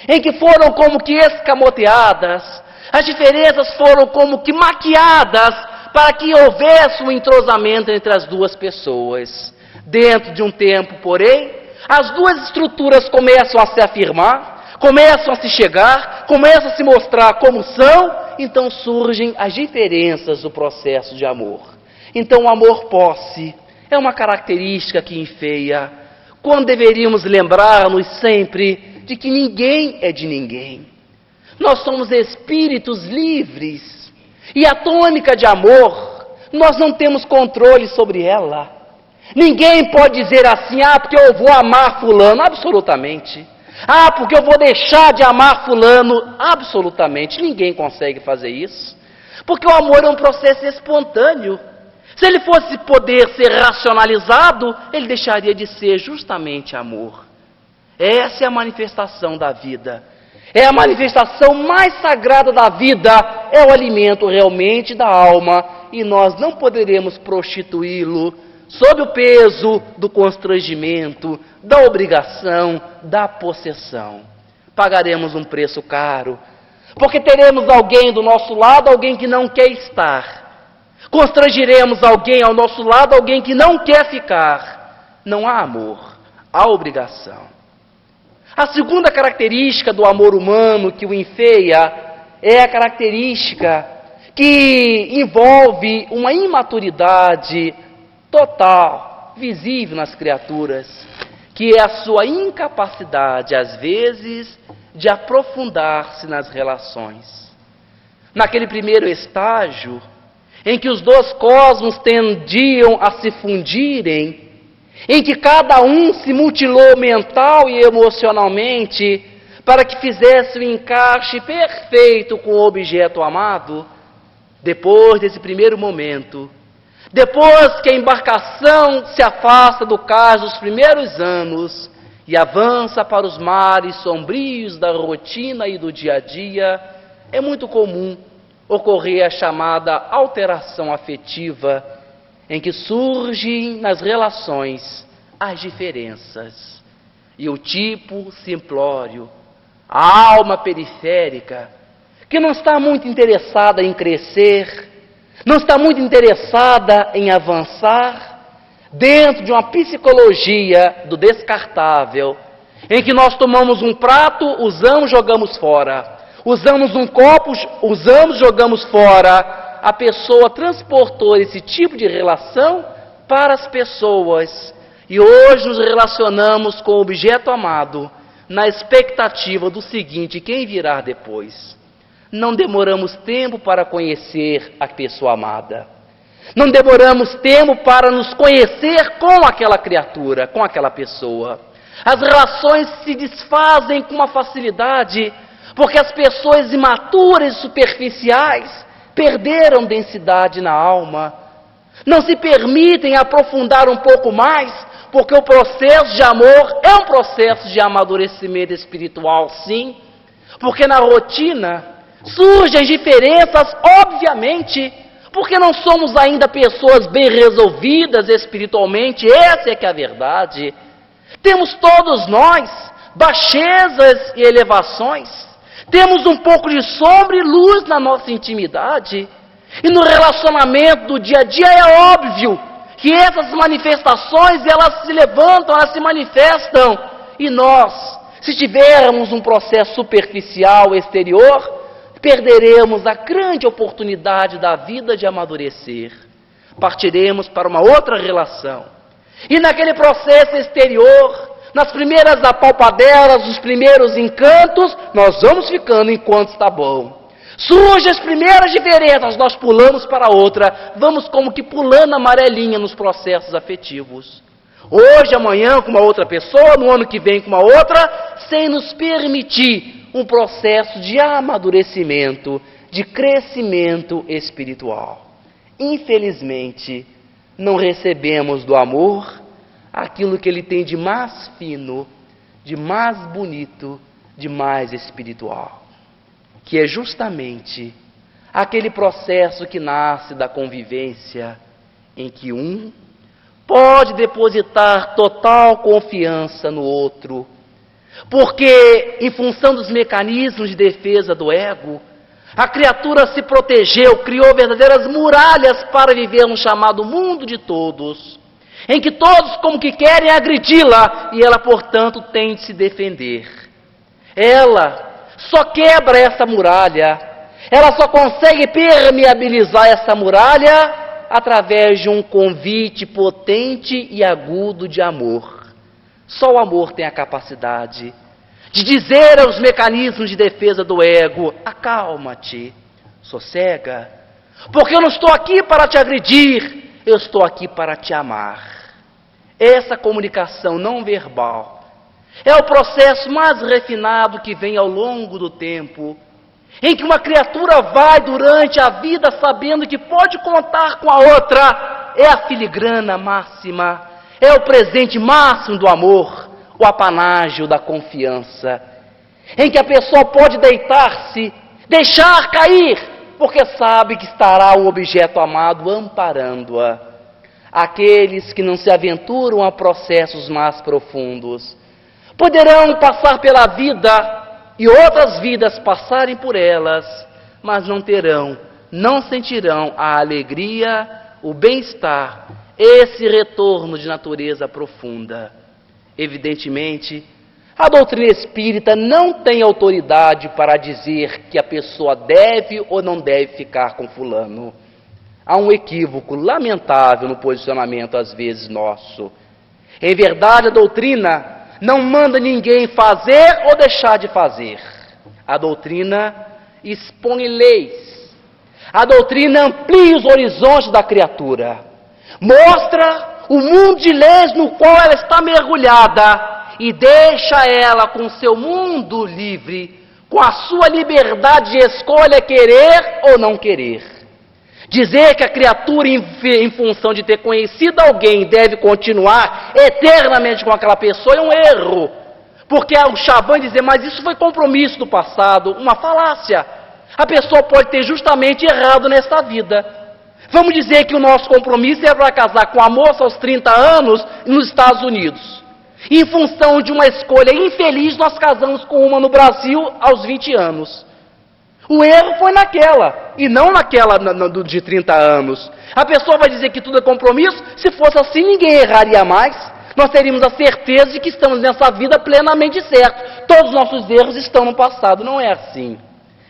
em que foram como que escamoteadas, as diferenças foram como que maquiadas, para que houvesse um entrosamento entre as duas pessoas. Dentro de um tempo, porém, as duas estruturas começam a se afirmar, começam a se chegar, começam a se mostrar como são, então surgem as diferenças do processo de amor. Então o amor-posse é uma característica que enfeia, quando deveríamos lembrar-nos sempre de que ninguém é de ninguém. Nós somos espíritos livres, e a tônica de amor, nós não temos controle sobre ela. Ninguém pode dizer assim, porque eu vou amar fulano, absolutamente. Porque eu vou deixar de amar fulano, absolutamente. Ninguém consegue fazer isso. Porque o amor é um processo espontâneo. Se ele fosse poder ser racionalizado, ele deixaria de ser justamente amor. Essa é a manifestação da vida. É a manifestação mais sagrada da vida. É o alimento realmente da alma. E nós não poderemos prostituí-lo sob o peso do constrangimento, da obrigação, da possessão. Pagaremos um preço caro, porque teremos alguém do nosso lado, alguém que não quer estar. Constrangiremos alguém ao nosso lado, alguém que não quer ficar. Não há amor, há obrigação. A segunda característica do amor humano que o enfeia é a característica que envolve uma imaturidade total, visível nas criaturas, que é a sua incapacidade, às vezes, de aprofundar-se nas relações. Naquele primeiro estágio, em que os dois cosmos tendiam a se fundirem, em que cada um se mutilou mental e emocionalmente para que fizesse o encaixe perfeito com o objeto amado, depois desse primeiro momento, depois que a embarcação se afasta do cais dos primeiros anos e avança para os mares sombrios da rotina e do dia a dia, é muito comum ocorrer a chamada alteração afetiva, em que surgem nas relações as diferenças. E o tipo simplório, a alma periférica, que não está muito interessada em crescer, não está muito interessada em avançar, dentro de uma psicologia do descartável, em que nós tomamos um prato, usamos, jogamos fora. Usamos um copo, usamos, jogamos fora. A pessoa transportou esse tipo de relação para as pessoas. E hoje nos relacionamos com o objeto amado, na expectativa do seguinte: quem virá depois? Não demoramos tempo para conhecer a pessoa amada. Não demoramos tempo para nos conhecer com aquela criatura, com aquela pessoa. As relações se desfazem com uma facilidade, porque as pessoas imaturas e superficiais perderam densidade na alma. Não se permitem aprofundar um pouco mais, porque o processo de amor é um processo de amadurecimento espiritual, sim. Porque na rotina surgem diferenças, obviamente, porque não somos ainda pessoas bem resolvidas espiritualmente, essa é que é a verdade. Temos todos nós baixezas e elevações, Temos um pouco de sombra e luz na nossa intimidade. E no relacionamento do dia a dia é óbvio que essas manifestações, elas se levantam, elas se manifestam. E nós, se tivermos um processo superficial, exterior, perderemos a grande oportunidade da vida de amadurecer. Partiremos para uma outra relação. E naquele processo exterior, nas primeiras apalpadelas, os primeiros encantos, nós vamos ficando enquanto está bom. Surgem as primeiras diferenças, nós pulamos para outra, vamos como que pulando amarelinha nos processos afetivos. Hoje, amanhã com uma outra pessoa, no ano que vem com uma outra, sem nos permitir um processo de amadurecimento, de crescimento espiritual. Infelizmente, não recebemos do amor aquilo que ele tem de mais fino, de mais bonito, de mais espiritual, que é justamente aquele processo que nasce da convivência, em que um pode depositar total confiança no outro, porque em função dos mecanismos de defesa do ego, a criatura se protegeu, criou verdadeiras muralhas para viver um chamado mundo de todos, em que todos como que querem agredi-la, e ela, portanto, tem de se defender. Ela só quebra essa muralha, ela só consegue permeabilizar essa muralha através de um convite potente e agudo de amor. Só o amor tem a capacidade de dizer aos mecanismos de defesa do ego: acalma-te, sossega, porque eu não estou aqui para te agredir, eu estou aqui para te amar. Essa comunicação não verbal é o processo mais refinado que vem ao longo do tempo, em que uma criatura vai durante a vida sabendo que pode contar com a outra. É a filigrana máxima, é o presente máximo do amor, o apanágio da confiança, em que a pessoa pode deitar-se, deixar cair, porque sabe que estará o objeto amado amparando-a. Aqueles que não se aventuram a processos mais profundos poderão passar pela vida e outras vidas passarem por elas, mas não sentirão a alegria, o bem-estar, esse retorno de natureza profunda. Evidentemente, a doutrina espírita não tem autoridade para dizer que a pessoa deve ou não deve ficar com fulano. Há um equívoco lamentável no posicionamento, às vezes, nosso. Em verdade, a doutrina não manda ninguém fazer ou deixar de fazer. A doutrina expõe leis. A doutrina amplia os horizontes da criatura. Mostra o mundo de leis no qual ela está mergulhada e deixa ela com seu mundo livre, com a sua liberdade de escolha, querer ou não querer. Dizer que a criatura, em função de ter conhecido alguém, deve continuar eternamente com aquela pessoa é um erro. Porque o chavão dizer, mas isso foi compromisso do passado, uma falácia. A pessoa pode ter justamente errado nesta vida. Vamos dizer que o nosso compromisso é para casar com a moça aos 30 anos nos Estados Unidos. E em função de uma escolha infeliz, nós casamos com uma no Brasil aos 20 anos. O erro foi naquela, e não naquela de 30 anos. A pessoa vai dizer que tudo é compromisso. Se fosse assim, ninguém erraria mais. Nós teríamos a certeza de que estamos nessa vida plenamente certos. Todos os nossos erros estão no passado. Não é assim.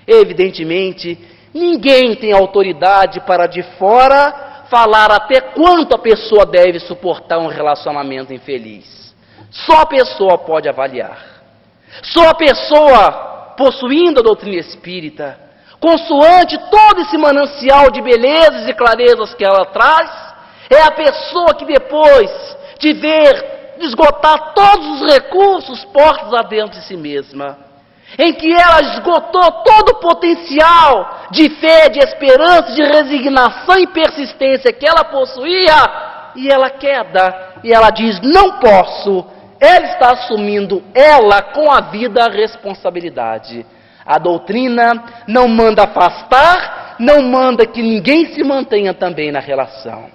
Evidentemente, ninguém tem autoridade para de fora falar até quanto a pessoa deve suportar um relacionamento infeliz. Só a pessoa pode avaliar. Só a pessoa, possuindo a doutrina espírita, consoante todo esse manancial de belezas e clarezas que ela traz, é a pessoa que depois de ver esgotar todos os recursos postos adentro de si mesma, em que ela esgotou todo o potencial de fé, de esperança, de resignação e persistência que ela possuía, e ela queda, e ela diz, não posso. Ela está assumindo, ela, com a vida, a responsabilidade. A doutrina não manda afastar, não manda que ninguém se mantenha também na relação.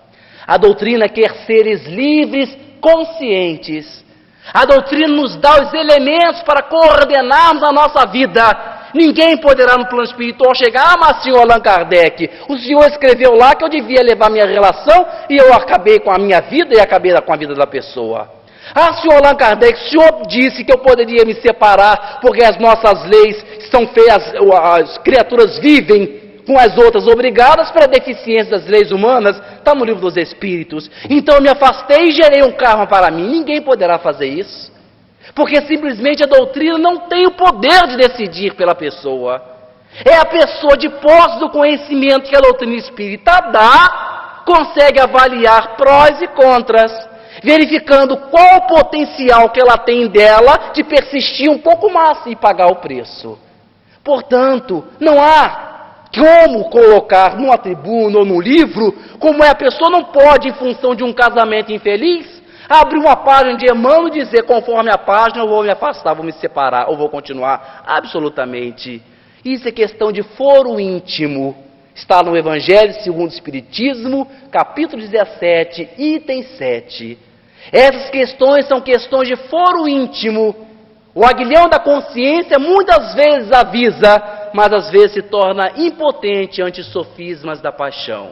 A doutrina quer seres livres, conscientes. A doutrina nos dá os elementos para coordenarmos a nossa vida. Ninguém poderá no plano espiritual chegar, mas senhor Allan Kardec, o senhor escreveu lá que eu devia levar minha relação e eu acabei com a minha vida e acabei com a vida da pessoa. Senhor Allan Kardec, o senhor disse que eu poderia me separar porque as nossas leis são feias, as criaturas vivem com as outras obrigadas para a deficiência das leis humanas, está no livro dos Espíritos. Então eu me afastei e gerei um karma para mim. Ninguém poderá fazer isso, porque simplesmente a doutrina não tem o poder de decidir pela pessoa. É a pessoa de posse do conhecimento que a doutrina espírita dá, consegue avaliar prós e contras, verificando qual o potencial que ela tem dela de persistir um pouco mais e pagar o preço. Portanto, não há como colocar numa tribuna ou num livro como a pessoa não pode, em função de um casamento infeliz, abrir uma página de Emmanuel e dizer, conforme a página, eu vou me afastar, vou me separar, ou vou continuar. Absolutamente. Isso é questão de foro íntimo. Está no Evangelho segundo o Espiritismo, capítulo 17, item 7. Essas questões são questões de foro íntimo. O aguilhão da consciência muitas vezes avisa, mas às vezes se torna impotente ante os sofismas da paixão.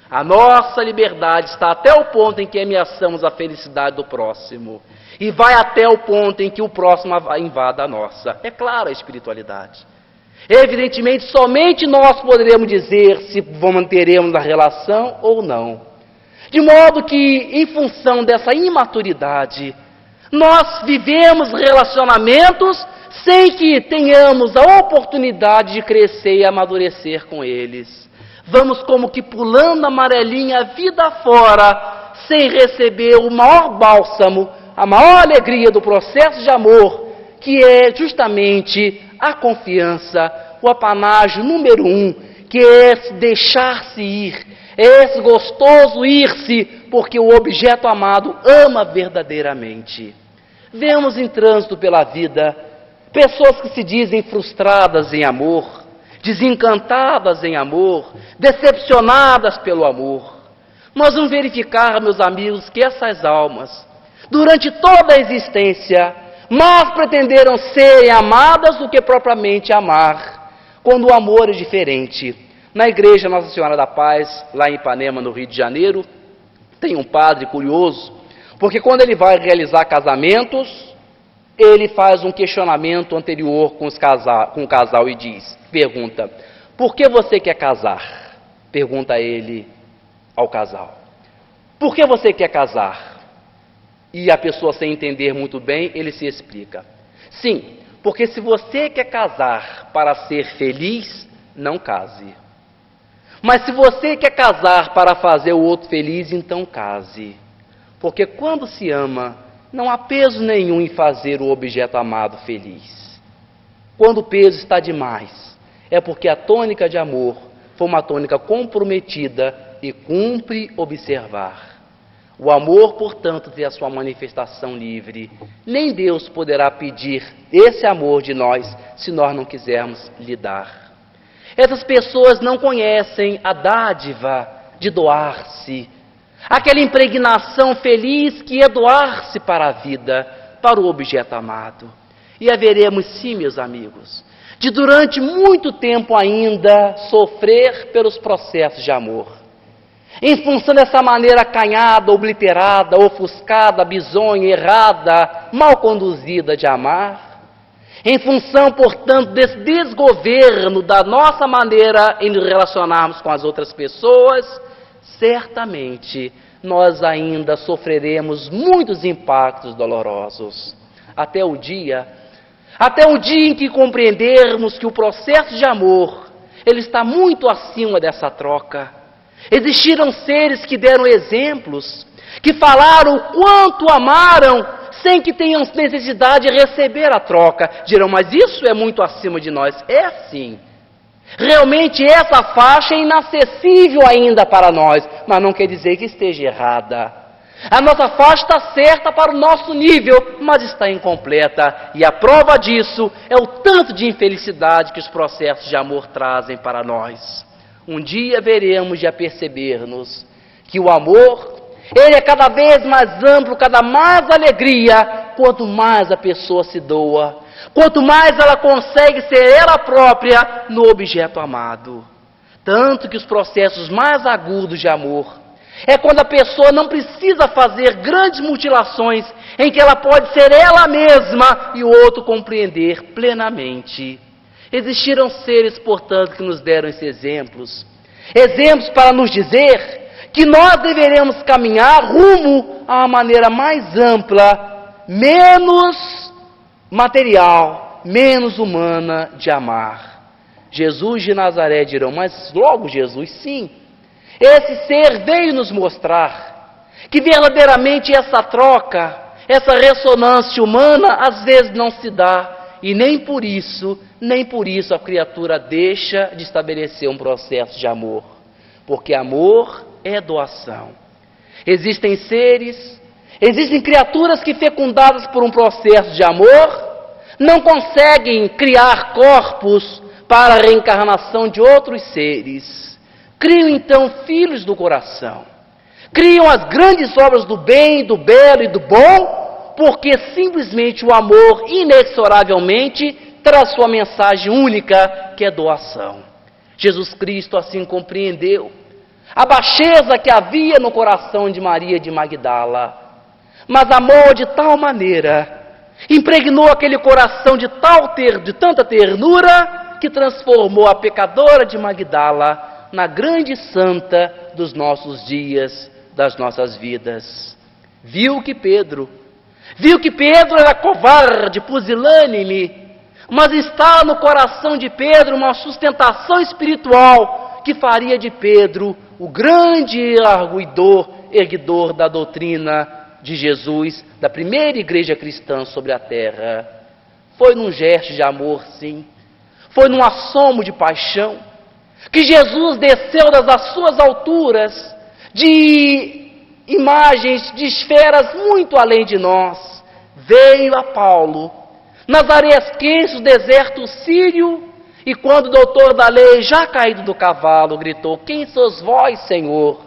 A nossa liberdade está até o ponto em que ameaçamos a felicidade do próximo. E vai até o ponto em que o próximo invada a nossa. É claro a espiritualidade. Evidentemente, somente nós poderemos dizer se manteremos a relação ou não. De modo que, em função dessa imaturidade, nós vivemos relacionamentos sem que tenhamos a oportunidade de crescer e amadurecer com eles. Vamos como que pulando a amarelinha a vida fora, sem receber o maior bálsamo, a maior alegria do processo de amor, que é justamente a confiança, o apanágio número 1, que é deixar-se ir, é esse gostoso ir-se, porque o objeto amado ama verdadeiramente. Vemos em trânsito pela vida pessoas que se dizem frustradas em amor, desencantadas em amor, decepcionadas pelo amor. Nós vamos verificar, meus amigos, que essas almas, durante toda a existência, mais pretenderam serem amadas do que propriamente amar, quando o amor é diferente. Na igreja Nossa Senhora da Paz, lá em Ipanema, no Rio de Janeiro, tem um padre curioso, porque quando ele vai realizar casamentos, ele faz um questionamento anterior com o casal e pergunta, por que você quer casar? Pergunta ele ao casal. Por que você quer casar? E a pessoa, sem entender muito bem, ele se explica. Sim, porque se você quer casar para ser feliz, não case. Mas se você quer casar para fazer o outro feliz, então case. Porque quando se ama, não há peso nenhum em fazer o objeto amado feliz. Quando o peso está demais, é porque a tônica de amor foi uma tônica comprometida e cumpre observar. O amor, portanto, tem a sua manifestação livre. Nem Deus poderá pedir esse amor de nós, se nós não quisermos lhe dar. Essas pessoas não conhecem a dádiva de doar-se, aquela impregnação feliz que é doar-se para a vida, para o objeto amado. E haveremos sim, meus amigos, de durante muito tempo ainda sofrer pelos processos de amor. Em função dessa maneira acanhada, obliterada, ofuscada, bizonha, errada, mal conduzida de amar, em função, portanto, desse desgoverno da nossa maneira em nos relacionarmos com as outras pessoas, certamente nós ainda sofreremos muitos impactos dolorosos. Até o dia em que compreendermos que o processo de amor, ele está muito acima dessa troca. Existiram seres que deram exemplos, que falaram o quanto amaram, sem que tenham necessidade de receber a troca. Dirão, mas isso é muito acima de nós. É sim. Realmente essa faixa é inacessível ainda para nós, mas não quer dizer que esteja errada. A nossa faixa está certa para o nosso nível, mas está incompleta. E a prova disso é o tanto de infelicidade que os processos de amor trazem para nós. Um dia veremos de aperceber-nos que o amor, ele é cada vez mais amplo, cada mais alegria, quanto mais a pessoa se doa. quanto mais ela consegue ser ela própria no objeto amado. Tanto que os processos mais agudos de amor é quando a pessoa não precisa fazer grandes mutilações, em que ela pode ser ela mesma e o outro compreender plenamente. Existiram seres, portanto, que nos deram esses exemplos. Exemplos para nos dizer que nós deveremos caminhar rumo a uma maneira mais ampla, menos material, menos humana de amar. Jesus de Nazaré dirão, mas logo Jesus, sim. Esse ser veio nos mostrar que verdadeiramente essa troca, essa ressonância humana, às vezes não se dá. E nem por isso a criatura deixa de estabelecer um processo de amor. Porque amor é doação. Existem seres, existem criaturas que, fecundadas por um processo de amor, não conseguem criar corpos para a reencarnação de outros seres. Criam então filhos do coração. Criam as grandes obras do bem, do belo e do bom, porque simplesmente o amor, inexoravelmente, traz sua mensagem única, que é doação. Jesus Cristo assim compreendeu a baixeza que havia no coração de Maria de Magdala, mas amou de tal maneira, impregnou aquele coração de tanta ternura, que transformou a pecadora de Magdala na grande santa dos nossos dias, das nossas vidas. Viu que Pedro era covarde, pusilânime, mas está no coração de Pedro uma sustentação espiritual que faria de Pedro o grande arguidor, erguidor da doutrina de Jesus, da primeira igreja cristã sobre a terra. Foi num gesto de amor, sim. Foi num assomo de paixão que Jesus desceu das suas alturas, de imagens, de esferas muito além de nós. Veio a Paulo, nas areias quentes do deserto sírio, e quando o doutor da lei, já caído do cavalo, gritou, quem sois vós, Senhor?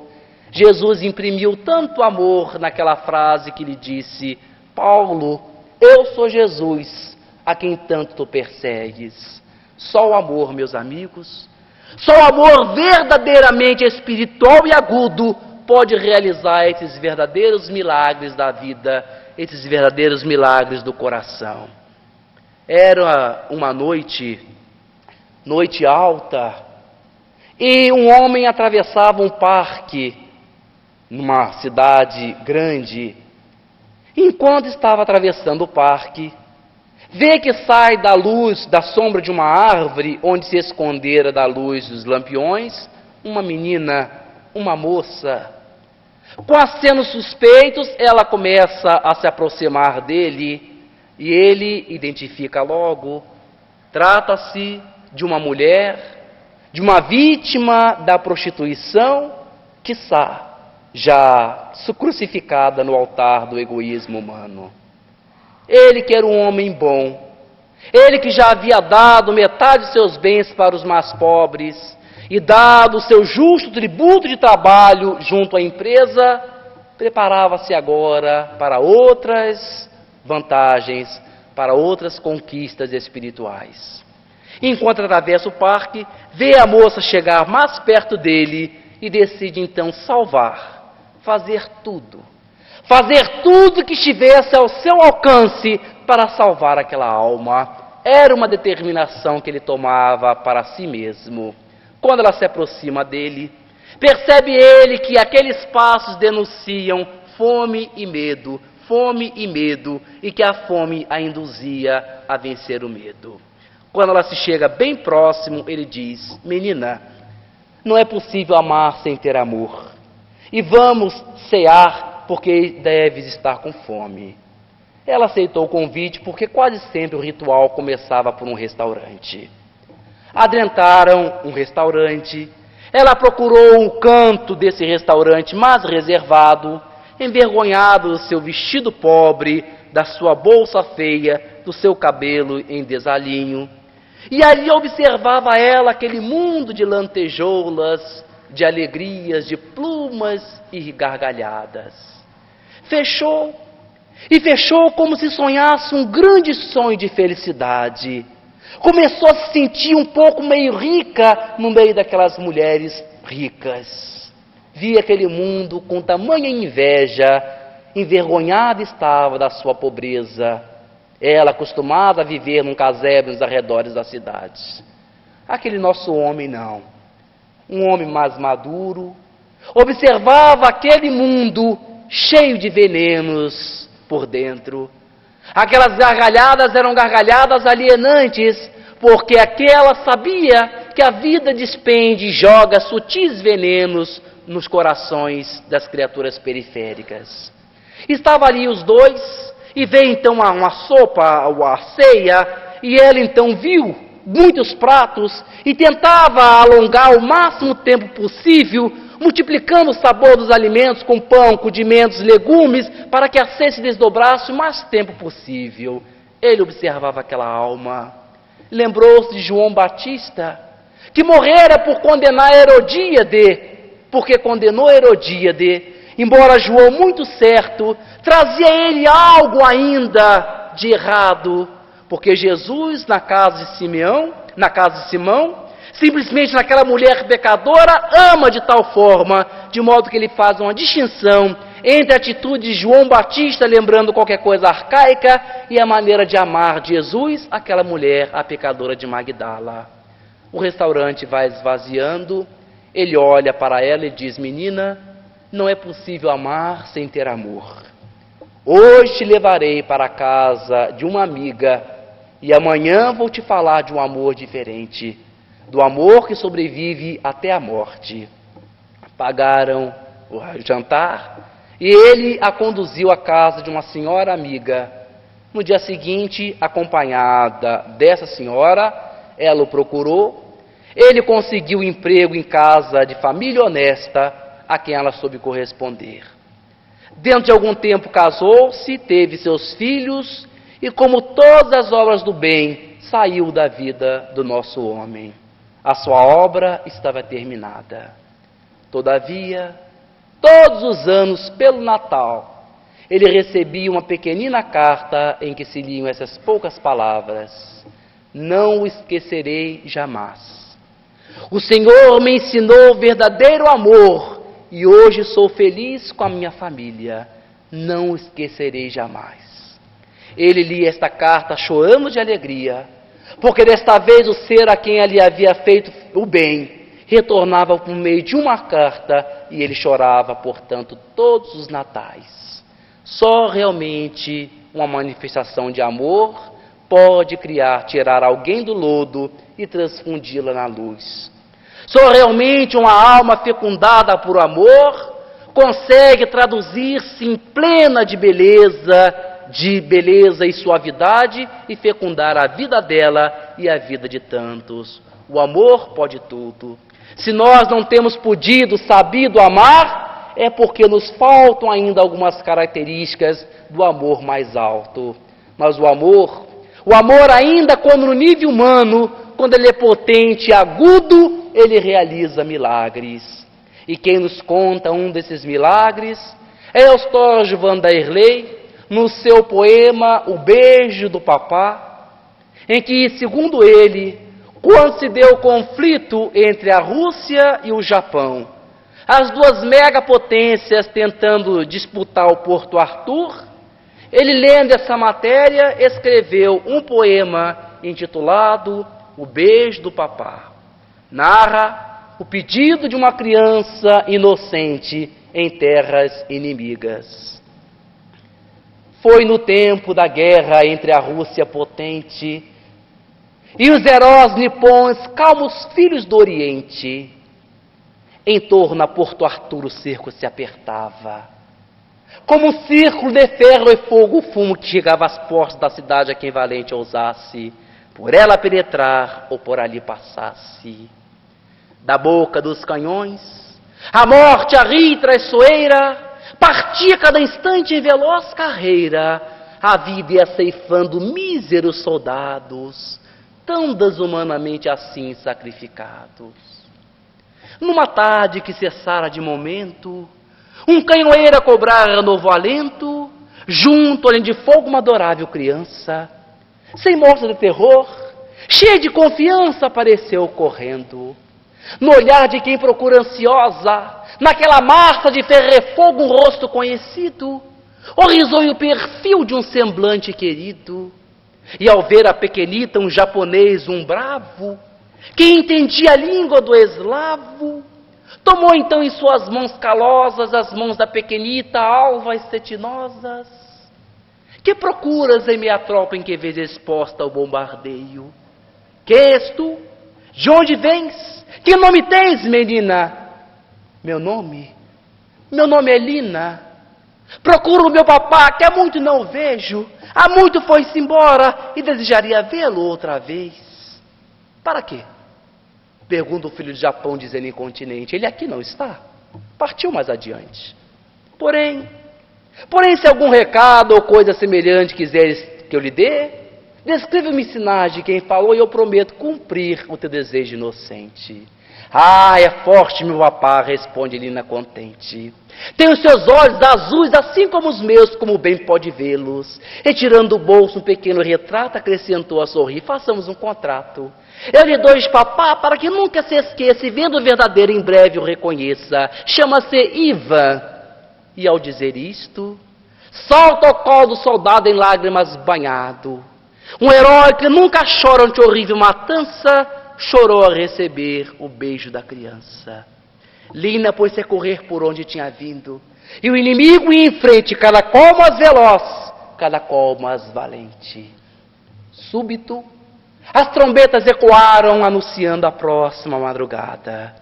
Jesus imprimiu tanto amor naquela frase que lhe disse, Paulo, eu sou Jesus, a quem tanto tu persegues. Só o amor, meus amigos, só o amor verdadeiramente espiritual e agudo pode realizar esses verdadeiros milagres da vida, esses verdadeiros milagres do coração. Era uma noite alta, e um homem atravessava um parque numa cidade grande. Enquanto estava atravessando o parque, vê que sai da luz, da sombra de uma árvore, onde se escondera da luz dos lampiões, uma menina, uma moça. Com acenos suspeitos, ela começa a se aproximar dele, e ele identifica logo. Trata-se de uma mulher, de uma vítima da prostituição, quiçá já crucificada no altar do egoísmo humano. Ele que era um homem bom, ele que já havia dado metade de seus bens para os mais pobres e dado o seu justo tributo de trabalho junto à empresa, preparava-se agora para outras vantagens, para outras conquistas espirituais. Enquanto atravessa o parque, vê a moça chegar mais perto dele e decide então fazer tudo que estivesse ao seu alcance para salvar aquela alma. Era uma determinação que ele tomava para si mesmo. Quando ela se aproxima dele, percebe ele que aqueles passos denunciam fome e medo, e que a fome a induzia a vencer o medo. Quando ela se chega bem próximo, ele diz, menina, não é possível amar sem ter amor. E vamos cear, porque deves estar com fome. Ela aceitou o convite, porque quase sempre o ritual começava por um restaurante. Adentraram um restaurante, ela procurou um canto desse restaurante mais reservado, envergonhado do seu vestido pobre, da sua bolsa feia, do seu cabelo em desalinho. E ali observava ela aquele mundo de lantejoulas, de alegrias, de plumas e gargalhadas. Fechou e fechou como se sonhasse um grande sonho de felicidade. Começou a se sentir um pouco meio rica no meio daquelas mulheres ricas. Via aquele mundo com tamanha inveja, envergonhada estava da sua pobreza. Ela acostumada a viver num casebre nos arredores da cidade. Aquele nosso homem não. Um homem mais maduro, observava aquele mundo cheio de venenos por dentro. Aquelas gargalhadas eram gargalhadas alienantes, porque aquela sabia que a vida despende e joga sutis venenos nos corações das criaturas periféricas. Estavam ali os dois, e veio então uma sopa, a ceia, e ela então viu muitos pratos, e tentava alongar o máximo tempo possível, multiplicando o sabor dos alimentos com pão, condimentos, legumes, para que a ceia se desdobrasse o mais tempo possível. Ele observava aquela alma, lembrou-se de João Batista, que morrera por condenar Herodíade, porque condenou Herodíade, embora João, muito certo, trazia ele algo ainda de errado, porque Jesus, na casa de Simão, simplesmente naquela mulher pecadora, ama de tal forma, de modo que ele faz uma distinção entre a atitude de João Batista, lembrando qualquer coisa arcaica, e a maneira de amar de Jesus, aquela mulher, a pecadora de Magdala. O restaurante vai esvaziando, ele olha para ela e diz: menina, não é possível amar sem ter amor. Hoje te levarei para a casa de uma amiga, e amanhã vou te falar de um amor diferente, do amor que sobrevive até a morte. Pagaram o jantar e ele a conduziu à casa de uma senhora amiga. No dia seguinte, acompanhada dessa senhora, ela o procurou. Ele conseguiu emprego em casa de família honesta, a quem ela soube corresponder. Dentro de algum tempo casou-se, teve seus filhos e, como todas as obras do bem, saiu da vida do nosso homem. A sua obra estava terminada. Todavia, todos os anos, pelo Natal, ele recebia uma pequenina carta em que se liam essas poucas palavras: não o esquecerei jamais. O Senhor me ensinou o verdadeiro amor e hoje sou feliz com a minha família. Não o esquecerei jamais. Ele lia esta carta chorando de alegria, porque desta vez o ser a quem ele havia feito o bem retornava por meio de uma carta, e ele chorava, portanto, todos os natais. Só realmente uma manifestação de amor pode tirar alguém do lodo e transfundi-la na luz. Só realmente uma alma fecundada por amor consegue traduzir-se em plena de beleza e suavidade, e fecundar a vida dela e a vida de tantos. O amor pode tudo. Se nós não temos podido, sabido amar, é porque nos faltam ainda algumas características do amor mais alto. Mas o amor ainda quando no nível humano, quando ele é potente e agudo, ele realiza milagres. E quem nos conta um desses milagres é Eustógio Vanderlei, no seu poema O Beijo do Papá, em que, segundo ele, quando se deu o conflito entre a Rússia e o Japão, as duas megapotências tentando disputar o Porto Arthur, ele, lendo essa matéria, escreveu um poema intitulado O Beijo do Papá. Narra o pedido de uma criança inocente em terras inimigas. Foi no tempo da guerra entre a Rússia potente e os heróis nipons, calmos filhos do Oriente. Em torno a Porto Arthur o cerco se apertava, como um círculo de ferro e fogo, o fumo que chegava às portas da cidade a quem valente ousasse por ela penetrar ou por ali passasse. Da boca dos canhões, a morte, a rir traiçoeira, partia cada instante em veloz carreira, a vida ia ceifando míseros soldados, tão desumanamente assim sacrificados. Numa tarde que cessara de momento, um canhoeiro a cobrar novo alento, junto, olhando de fogo, uma adorável criança, sem mostra de terror, cheia de confiança, apareceu correndo. No olhar de quem procura ansiosa, naquela massa de ferro e fogo, um rosto conhecido, o risonho perfil de um semblante querido. E ao ver a pequenita, um japonês, um bravo, que entendia a língua do eslavo, tomou então em suas mãos calosas as mãos da pequenita, alvas cetinosas. Que procuras em minha tropa em que vês exposta ao bombardeio? Que és tu? De onde vens? Que nome tens, menina? Meu nome é Lina. Procuro o meu papá, que há muito não o vejo. Há muito foi-se embora e desejaria vê-lo outra vez. Para quê? Pergunta o filho de Japão, dizendo incontinente. Ele aqui não está. Partiu mais adiante. Porém, se algum recado ou coisa semelhante quiseres que eu lhe dê, descreva-me sinais de quem falou e eu prometo cumprir o teu desejo inocente. Ah, é forte, meu papá, responde Lina contente. Tem os seus olhos azuis, assim como os meus, como bem pode vê-los. Retirando do bolso um pequeno retrato, acrescentou a sorrir. Façamos um contrato. Eu lhe dou este papá para que nunca se esqueça e vendo o verdadeiro em breve o reconheça. Chama-se Ivan. E ao dizer isto, salta ao colo do soldado em lágrimas banhado. Um herói que nunca chora ante horrível matança, chorou a receber o beijo da criança. Lina pôs-se a correr por onde tinha vindo, e o inimigo ia em frente, cada qual mais veloz, cada qual mais valente. Súbito, as trombetas ecoaram, anunciando a próxima madrugada.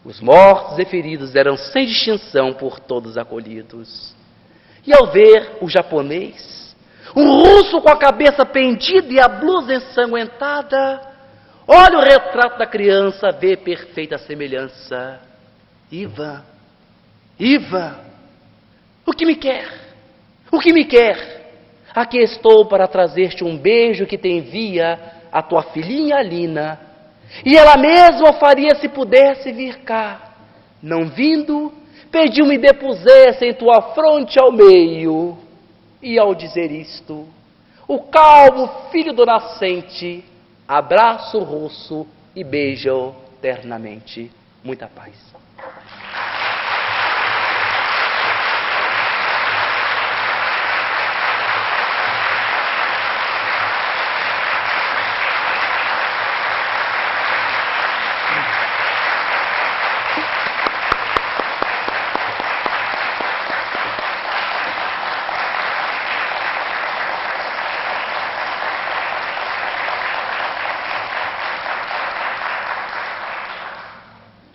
Os mortos e feridos eram sem distinção por todos acolhidos. E ao ver o japonês, um russo com a cabeça pendida e a blusa ensanguentada, olha o retrato da criança, vê perfeita semelhança. Ivan, o que me quer? O que me quer? Aqui estou para trazer-te um beijo que te envia a tua filhinha Lina. E ela mesma faria se pudesse vir cá. Não vindo, pediu-me depusesse em tua fronte ao meio. E ao dizer isto, o calmo filho do nascente abraça o russo e beija-o ternamente. Muita paz.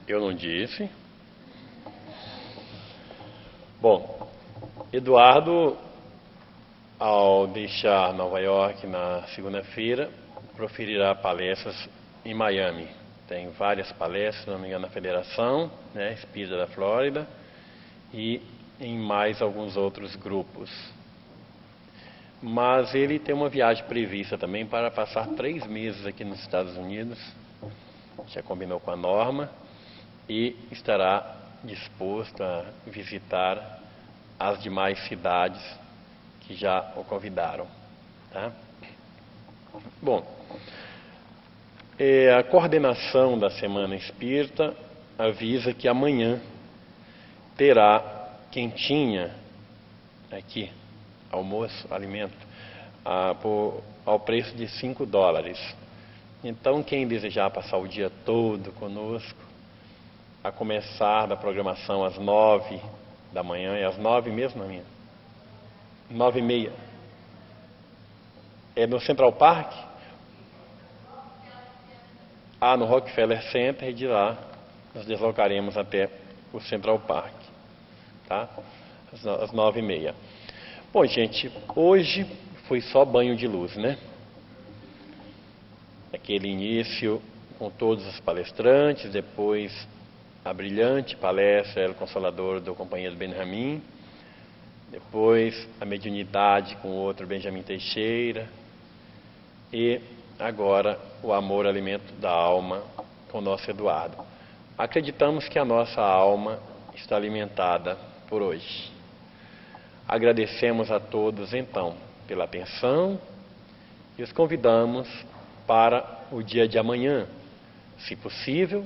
Eu não disse. Bom, Eduardo, ao deixar Nova York na segunda-feira, proferirá palestras em Miami. Tem várias palestras, se não me engano, na Federação, né, Espírita da Flórida, e em mais alguns outros grupos. Mas ele tem uma viagem prevista também para passar 3 meses aqui nos Estados Unidos. Já combinou com a Norma. E estará disposto a visitar as demais cidades que já o convidaram. Tá? Bom, a coordenação da Semana Espírita avisa que amanhã terá quentinha aqui, almoço, alimento, ao preço de $5. Então, quem desejar passar o dia todo conosco, a começar da programação às 9 da manhã, é às 9 mesmo, não é minha? 9h30. É no Central Park? No Rockefeller Center, e de lá nos deslocaremos até o Central Park. Tá? Às 9h30. Bom, gente, hoje foi só banho de luz, né? Aquele início com todos os palestrantes, depois a brilhante palestra El Consolador do companheiro Benjamin, depois a mediunidade com o outro Benjamin Teixeira, e agora o amor, alimento da alma com o nosso Eduardo. Acreditamos que a nossa alma está alimentada por hoje. Agradecemos a todos, então, pela atenção e os convidamos para o dia de amanhã, se possível,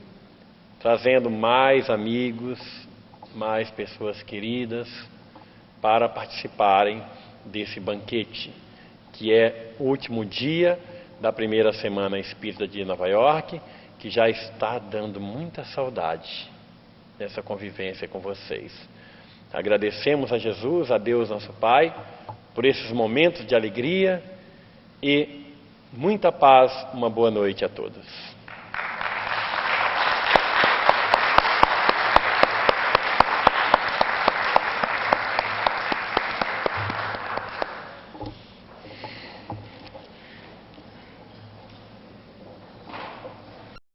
trazendo mais amigos, mais pessoas queridas para participarem desse banquete, que é o último dia da primeira semana espírita de Nova York, que já está dando muita saudade dessa convivência com vocês. Agradecemos a Jesus, a Deus nosso Pai, por esses momentos de alegria e muita paz. Uma boa noite a todos.